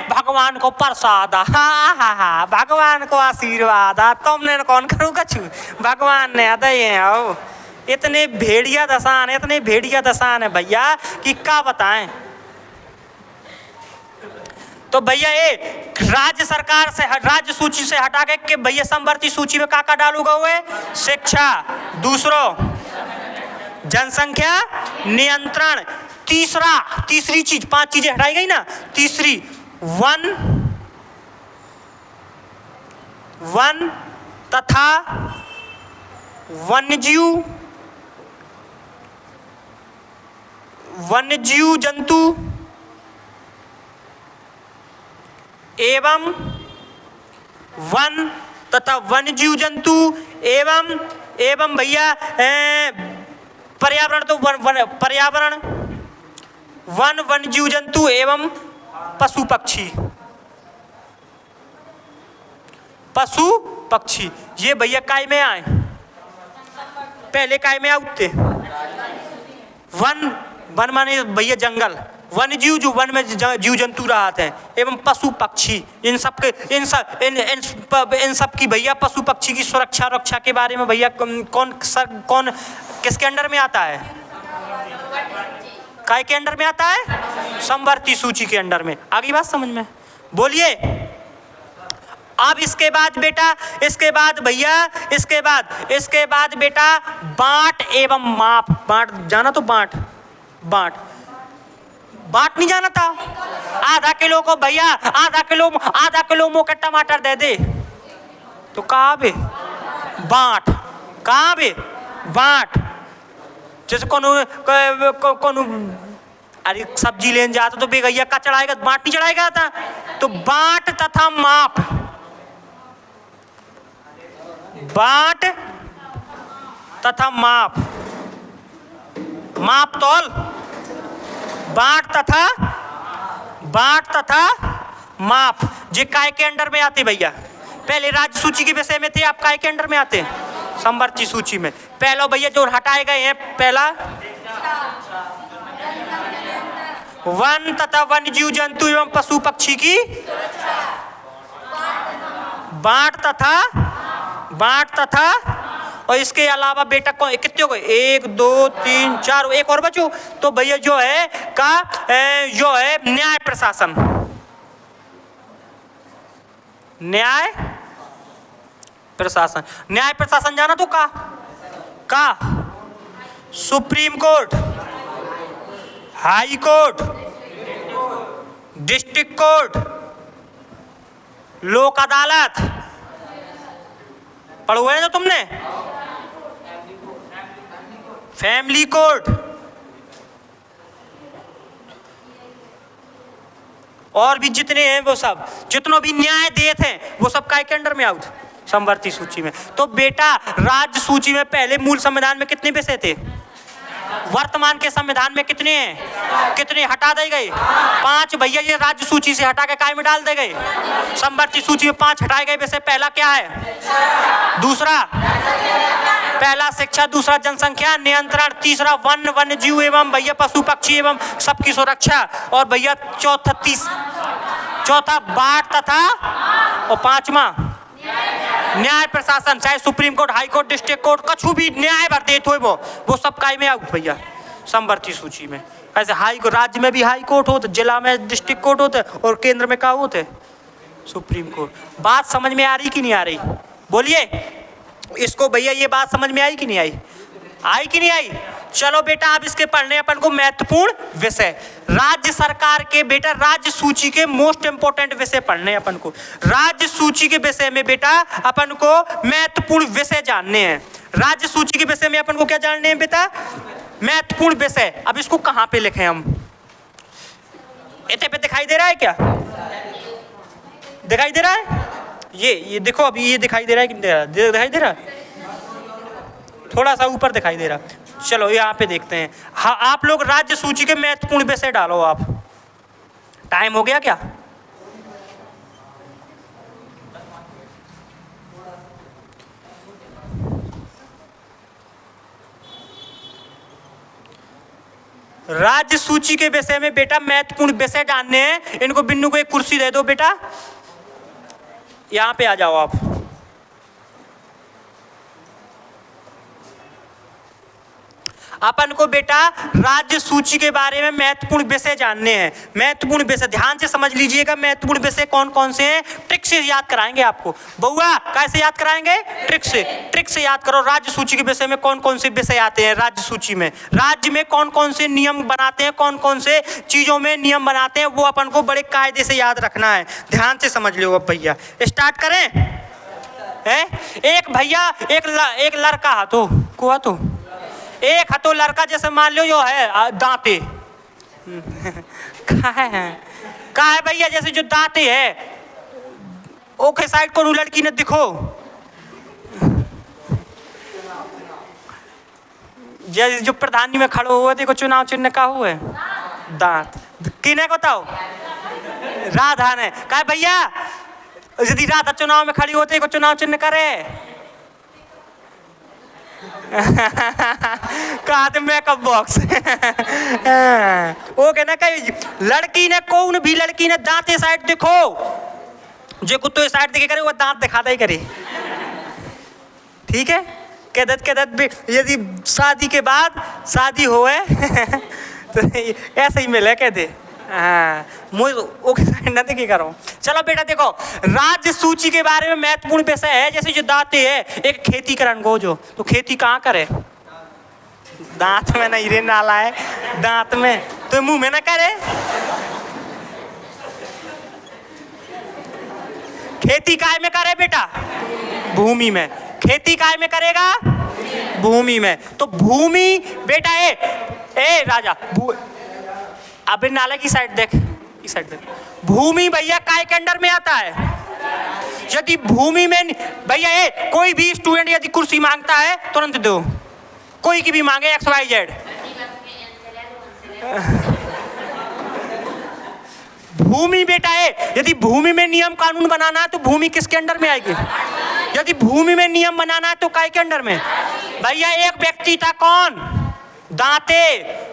भगवान को प्रसाद, हाँ भगवान को आशीर्वाद, तुमने कौन करूँ कछु, भगवान ने अदय आओ। इतने भेड़िया दसान है भैया कि क्या बताएं। तो भैया ये राज्य सरकार से, राज्य सूची से हटा के भैया समवर्ती सूची में का डालूगा हुए, शिक्षा। दूसरो जनसंख्या नियंत्रण। तीसरी चीज, 5 चीजें हटाई गई ना, तीसरी वन तथा वन्यजीव जंतु एवं वन तथा वन्यजीव जंतु एवं भैया पर्यावरण, तो पर्यावरण, वन जीव जंतु एवं पशु पक्षी, ये भैया काय में आए, पहले काय में आते। वन माने भैया जंगल, वन जीव जो वन में जीव जंतु रहते हैं, एवं पशु पक्षी, इन सब की भैया पशु पक्षी की सुरक्षा के बारे में भैया कौन किसके अंडर में आता है, काय के अंडर में आता है, समवर्ती सूची के अंडर में। आगे बात समझ में, बोलिए। अब इसके बाद बेटा बांट एवं माप। बांट जाना, तो बांट नहीं जाना था। आधा किलो मोके टमाटर दे दे, तो कहाँ बे बांट। जैसे कोनो अरे सब्जी लेने जाता तो बेगैया का चढ़ाएगा, बांट नहीं चढ़ाएगा था। तो बांट तथा माप, बांट तथा माप तौल, बांट तथा माप, जे काय के अंडर में आते भैया। पहले राज्य सूची के विषय में थे, आप काय के अंडर में आते, समवर्ती सूची में। पहला भैया जो हटाए गए हैं, पहला वन तथा वन्य जीव जंतु एवं पशु पक्षी की बांट तथा और इसके अलावा बेटा को कितने हो गए, 1 2 3 4, एक और बचो। तो भैया जो है न्याय प्रशासन, न्याय प्रशासन। न्याय प्रशासन जाना तो का supreme court, high court, district court, लोक अदालत पढ़ हुए ना तुमने, फैमिली कोर्ट, और भी जितने हैं वो सब, जितनों भी न्याय देते हैं वो सब काय के अंडर में आउट, समवर्ती सूची में। तो बेटा राज्य सूची में पहले मूल संविधान में कितने विषय थे? वर्तमान के संविधान में कितने हैं? कितने हटा दे गए? 5 भैया, ये राज्य सूची से हटा के काय में डाल दे गए? समवर्ती सूची में 5 हटाए गए विषय। पहला क्या है? दूसरा, पहला शिक्षा, दूसरा जनसंख्या नियंत्रण, तीसरा वन्य वन्यजीव एवं भैया पशु पक्षी एवं सबकी सुरक्षा, और भैया चौथा बाढ़ तथा, और 5वां न्याय प्रशासन। चाहे supreme court, high court, district court, कछु भी न्याय भर देते हो वो सब काय में आउट भैया, समवर्ती सूची में। ऐसे हाई कोर्ट, राज्य में भी हाई कोर्ट होते, जिला में डिस्ट्रिक्ट कोर्ट होते, और केंद्र में क्या होते? Supreme court. बात समझ में आ रही कि नहीं आ रही? बोलिए इसको भैया, ये बात समझ में आई कि नहीं आई? आई कि नहीं आई? चलो बेटा आप इसके पढ़ने अपन को महत्वपूर्ण विषय, राज्य सरकार के बेटा राज्य सूची के मोस्ट इंपोर्टेंट विषय पढ़ने अपन को। राज्य सूची के विषय में बेटा अपन को महत्वपूर्ण विषय जानने हैं। राज्य सूची के विषय में अपन को क्या जानने हैं बेटा? महत्वपूर्ण विषय। अब इसको कहाँ पे लिखें हम? इतने पे दिखाई दे रहा है क्या? दिखाई दे रहा है? ये देखो अभी ये दिखाई दे रहा है कि नहीं दे रहा? दिखाई दे रहा है? थोड़ा सा ऊपर दिखाई दे रहा। चलो यहाँ पे देखते हैं। हाँ, आप लोग राज्य सूची के महत्वपूर्ण विषय डालो। आप टाइम हो गया क्या? राज्य सूची के विषय में बेटा महत्वपूर्ण विषय जानने हैं। इनको बिन्नू को एक कुर्सी दे दो बेटा, यहाँ पे आ जाओ आप। अपन को बेटा राज्य सूची के बारे में महत्वपूर्ण विषय जानने हैं। महत्वपूर्ण विषय ध्यान से समझ लीजिएगा। महत्वपूर्ण विषय कौन कौन से हैं? ट्रिक से याद कराएंगे आपको। बउआ कैसे याद कराएंगे? ट्रिक से। ट्रिक से याद करो। राज्य सूची के विषय में कौन कौन से विषय आते हैं राज्य सूची में? राज्य में कौन कौन से नियम बनाते हैं, कौन कौन से चीजों में नियम बनाते हैं, वो अपन को बड़े कायदे से याद रखना है। ध्यान से समझ लो। अब भैया स्टार्ट करें। एक भैया एक लड़का हाथों को हाथों एक हाथों लड़का, जैसे मान लो जो है दांते कहाँ है भैया? जैसे जो दांते है ओके साइड को लड़की ने दिखो, जैसे जो प्रधानी में खड़ो हुए देखो, चुनाव चिन्ह का हुआ दांत। किने को बताओ? राधा ने कहा भैया यदि राधा चुनाव में खड़ी होती है चुनाव चिन्ह करे कहा तो मेकअप बॉक्स ओके ना। कही लड़की ने कौन भी लड़की ने दांत साइड देखो, जो कुत्ते साइड देखे करे वो दांत दिखाता ही करे। ठीक है? कहदत भी यदि शादी के बाद शादी होए तो ऐसे ही मिले कहते। हाँ मुझे ओके साइड ना देखी करो। चलो बेटा देखो, राज्य सूची के बारे में महत्वपूर्ण विषय है। जैसे जो दांत है, एक खेतीकरण को जो तो खेती कहाँ करे? दांत में नहीं रे, नाला है दांत में, तो मुंह में ना करे। खेती काय में करे बेटा? भूमि में। खेती काय में करेगा? भूमि में। तो भूमि बेटा ए राजा अबे नाला की साइड देख, इस साइड देख। भूमि भैया काय के अंडर में आता है? यदि भूमि में भैया कोई भी स्टूडेंट यदि कुर्सी मांगता है तुरंत दो, कोई की भी मांगे XYZ। भूमि बेटा यदि भूमि में नियम कानून बनाना है तो भूमि किसके अंडर में आएगी? यदि भूमि में नियम बनाना है तो काय के अंडर में? भैया एक व्यक्ति था, कौन? दांते।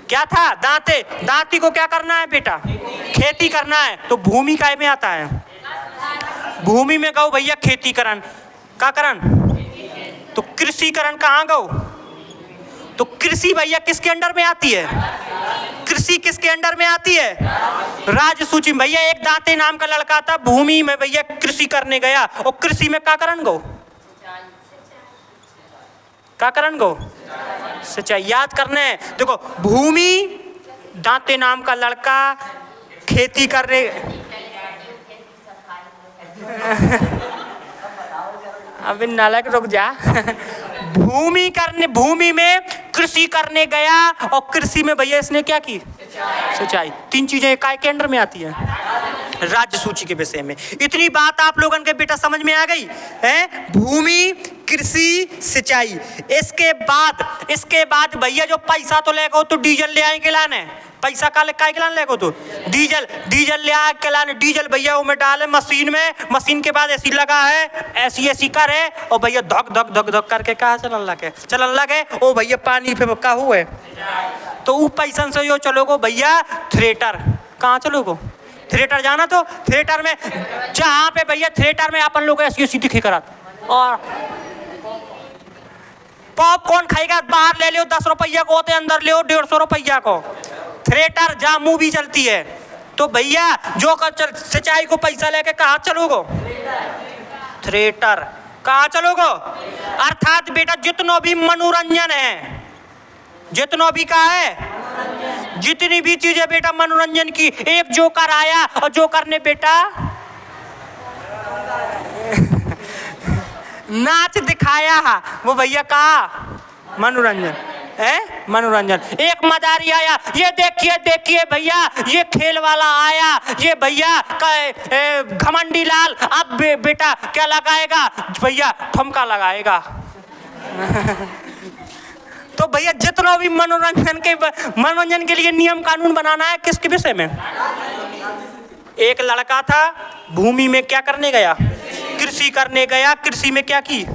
क्या था? दांते। दांती को क्या करना है बेटा? खेती करना है। तो भूमि काय में आता है? भूमि में गौ भैया खेतीकरण का करण। तो कृषिकरण कहाँ गौ? तो कृषि भैया किसके अंडर में आती है? कृषि किसके अंडर में आती है? राज्य सूची में। भैया एक दांते नाम का लड़का था, भूमि में भैया कृषि करने गया, और कृषि में क्या करन गो? क्या करन गो? सिंचाई। याद करने हैं। देखो, भूमि, दांते नाम का लड़का खेती करने अबे नालायक रुक जा। भूमि में कृषि करने गया, और कृषि में भैया इसने क्या की? सिंचाई। तीन चीजें काय के अंडर में आती है? राज्य सूची के विषय में। इतनी बात आप लोगों के बेटा समझ में आ गई है? भूमि, कृषि, सिंचाई। इसके बाद भैया जो पैसा तो लेगा तो डीजल ले आएंगे लाने। पैसा का काय के लाने लेगा तो डीजल ले आए के लाने। डीजल भैया वो में डाले मशीन में, मशीन के बाद एसी लगा है, ऐसी करे, और भैया धक धक धक धक करके कहा चलन लगे। ओ भैया पानी पे का हुए तो वो पैसा से यो चलोगो भैया थिएटर। कहाँ चलोगो? थिएटर जाना। तो थिएटर में जहाँ पे भैया थिएटर में अपन लोग ऐसी दिखे करा, और पॉपकॉर्न खाएगा बाहर ले लो 10 रुपया को, होते अंदर ले 150 रुपया को। थिएटर जहाँ मूवी चलती है, तो भैया जो सिंचाई को पैसा लेके कहाँ चलोगो? थिएटर। कहाँ चलोगो? अर्थात बेटा जितना भी मनोरंजन है, जितना भी का है, जितनी भी चीजें बेटा मनोरंजन की, एक जोकर आया और जोकर ने बेटा नाच दिखाया, वो भैया का मनोरंजन है। मनोरंजन। एक मदारी आया, ये देखिए भैया ये खेल वाला आया, ये भैया घमंडी लाल अब बेटा क्या लगाएगा? भैया ठुमका लगाएगा। तो भैया जितना भी मनोरंजन के लिए नियम कानून बनाना है, किसके विषय में? एक लड़का था, भूमि में क्या करने गया? कृषि करने गया। कृषि में क्या की?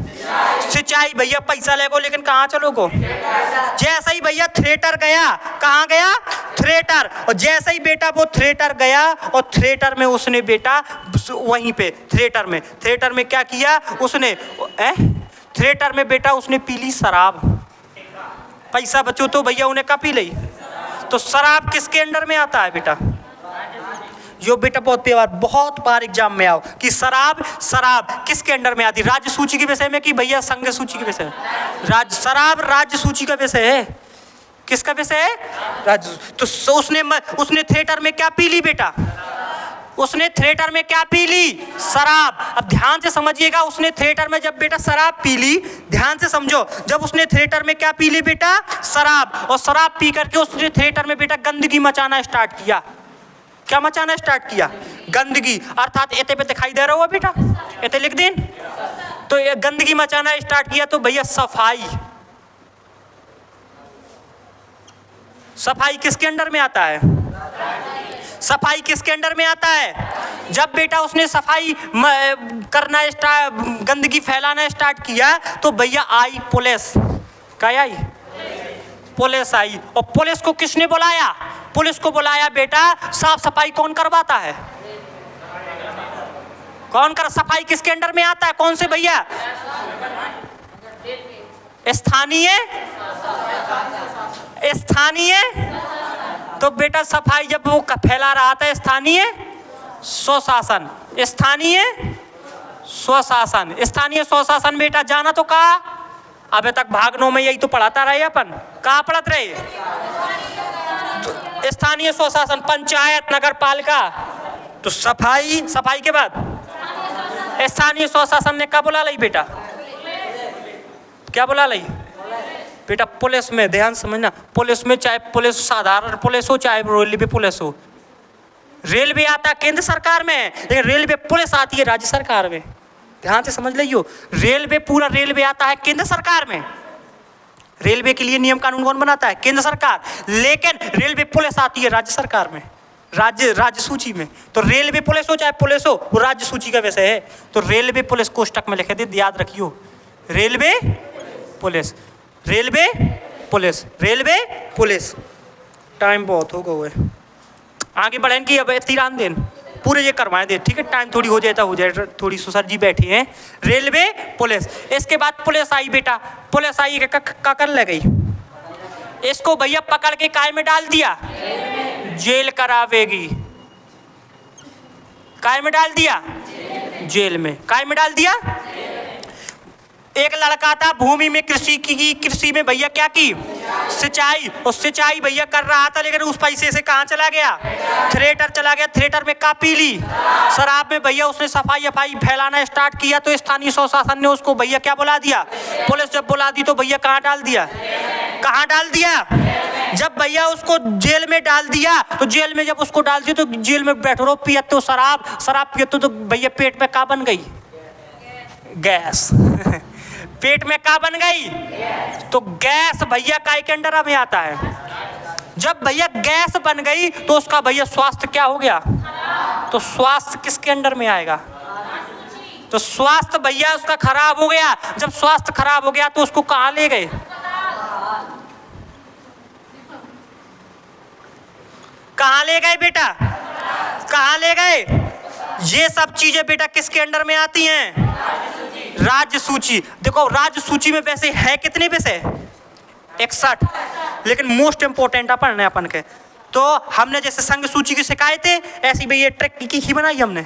सिंचाई। भैया पैसा लेगो, लेकिन कहाँ चलोगो? जैसे ही भैया थिएटर गया, कहाँ गया? थिएटर। और जैसे ही बेटा वो थिएटर गया, और थिएटर में उसने बेटा वहीं पे थिएटर में क्या किया उसने? थिएटर में बेटा उसने पी ली शराब। पैसा बचो तो भैया उन्हें का पी ली। तो शराब किसके अंडर में आता है बेटा? जो बेटा बहुत बार एग्जाम में आओ कि शराब किसके अंडर में आती? राज्य सूची के विषय में कि भैया संघ सूची के विषय में? शराब राज्य सूची का विषय है। किसका विषय है? राज्य। तो उसने थिएटर में क्या पी ली बेटा? उसने थिएटर में क्या पी ली? शराब। अब ध्यान से समझिएगा, उसने थिएटर में जब बेटा शराब पी ली, ध्यान से समझो, जब उसने थिएटर में क्या पी ली बेटा? शराब। और शराब पी करके उसने थिएटर में बेटा गंदगी मचाना स्टार्ट किया। क्या मचाना स्टार्ट किया? गंदगी। अर्थात एते पे दिखाई दे रहा हुआ बेटा, एते लिख दें। तो ये गंदगी मचाना स्टार्ट किया, तो भैया सफाई किसके अंडर में आता है? सफाई किसके अंडर में आता है? जब बेटा उसने सफाई करना गंदगी फैलाना स्टार्ट किया, तो भैया आई पुलिस। क्या आई? पुलिस आई। और पुलिस को किसने बुलाया? पुलिस को बुलाया बेटा, साफ सफाई कौन करवाता है? सफाई किसके अंडर में आता है? कौन से भैया? स्थानीय। तो बेटा सफाई जब वो फैला रहा था, स्थानीय स्वशासन। स्थानीय स्वशासन बेटा जाना तो कहा? अबे तक भागनों में यही तो पढ़ाता रहे अपन। कहाँ पढ़ते रहे? तो स्थानीय स्वशासन, पंचायत, नगर पालिका। तो सफाई के बाद स्थानीय स्वशासन ने क्या बुला ली बेटा? क्या बुला ली बेटा? पुलिस में। ध्यान समझना, पुलिस में चाहे पुलिस साधारण पुलिस हो, चाहे रेलवे पुलिस हो। रेलवे आता है केंद्र सरकार में, लेकिन रेलवे पुलिस आती है राज्य सरकार में। ध्यान से समझ लियो, पूरा रेलवे आता है केंद्र सरकार में। रेलवे के लिए नियम कानून कौन बनाता है? केंद्र सरकार। लेकिन रेलवे पुलिस आती है राज्य सरकार में, राज्य सूची में। तो रेलवे पुलिस हो चाहे पुलिस हो, वो राज्य सूची का विषय है। तो रेलवे पुलिस कोष्टक में लिखे दे, याद रखियो, रेलवे पुलिस। टाइम बहुत हो गया, आगे बढ़े की अब तिरान दिन पूरे ये करवाएं दे, ठीक है? टाइम थोड़ी हो जाए। थोड़ी सुसर जी बैठी हैं। Railway police. इसके बाद पुलिस आई बेटा, पुलिस आई का कर ले गई, इसको भैया पकड़ के काय में डाल दिया? जेल करावेगी। काय में डाल दिया? जेल में। काय में डाल दिया? एक लड़का था भूमि में कृषि की, कृषि में भैया क्या की? सिंचाई। और सिंचाई भैया कर रहा था, लेकिन उस पैसे से कहाँ चला गया? थिएटर चला गया। थिएटर में का पी ली? शराब में भैया उसने सफाई फैलाना स्टार्ट किया, तो स्थानीय स्वशासन ने उसको भैया क्या बुला दिया? पुलिस जब बुला दी तो भैया कहाँ डाल दिया? कहाँ डाल दिया? जब भैया उसको जेल में डाल दिया, तो जेल में जब उसको डाल दिया तो जेल में बैठो रहो, पियत तो शराब पियत तो भैया पेट में का बन गई? गैस। पेट में का बन गई? तो गैस भैया काय के अंडर में आता है? जब भैया गैस बन गई तो उसका भैया स्वास्थ्य क्या हो गया? तो स्वास्थ्य किसके अंडर में आएगा? तो स्वास्थ्य भैया उसका खराब हो गया। जब स्वास्थ्य खराब हो गया तो उसको कहाँ ले गए? कहाँ ले गए बेटा? कहाँ ले गए? ये सब चीजें बेटा किसके अंडर में आती हैं? राज्य सूची। देखो राज्य सूची में वैसे है कितने विषय? 61। लेकिन मोस्ट इंपोर्टेंट अपन है अपन के। तो हमने जैसे संघ सूची की शिकायतें, ऐसी भी ये ट्रैक की बनाई हमने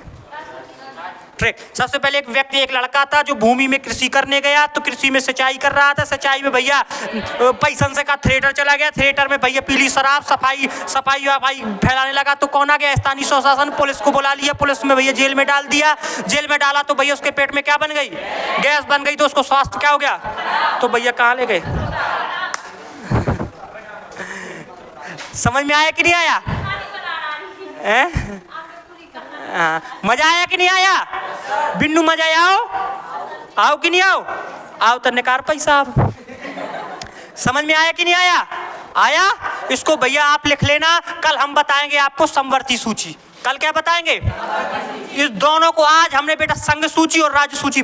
ट्रैक। सबसे पहले एक व्यक्ति, एक लड़का था जो भूमि में कृषि करने गया, तो कृषि में सिंचाई कर रहा था। सिंचाई में भैया पैसन से का थिएटर चला गया। थिएटर में भैया पीली शराब, सफाई फैलाने लगा, तो कौन आ गया? स्थानीय स्वशासन। पुलिस को बुला लिया, पुलिस में भैया जेल में डाल दिया। जेल में डाला तो भैया उसके पेट में क्या बन गई? गैस बन गई। तो उसको स्वास्थ्य क्या हो गया? तो भैया कहाँ ले गए? समझ में आया कि नहीं आया? मजा आया कि नहीं आया? बिन्नू मजा आओ कि नहीं आओ तो निकार पैसा। आप समझ में आया कि नहीं आया? आया? इसको भैया आप लिख लेना। कल हम बताएंगे आपको समवर्ती सूची। कल क्या बताएंगे? इस दोनों को आज हमने बेटा संघ सूची और राज्य सूची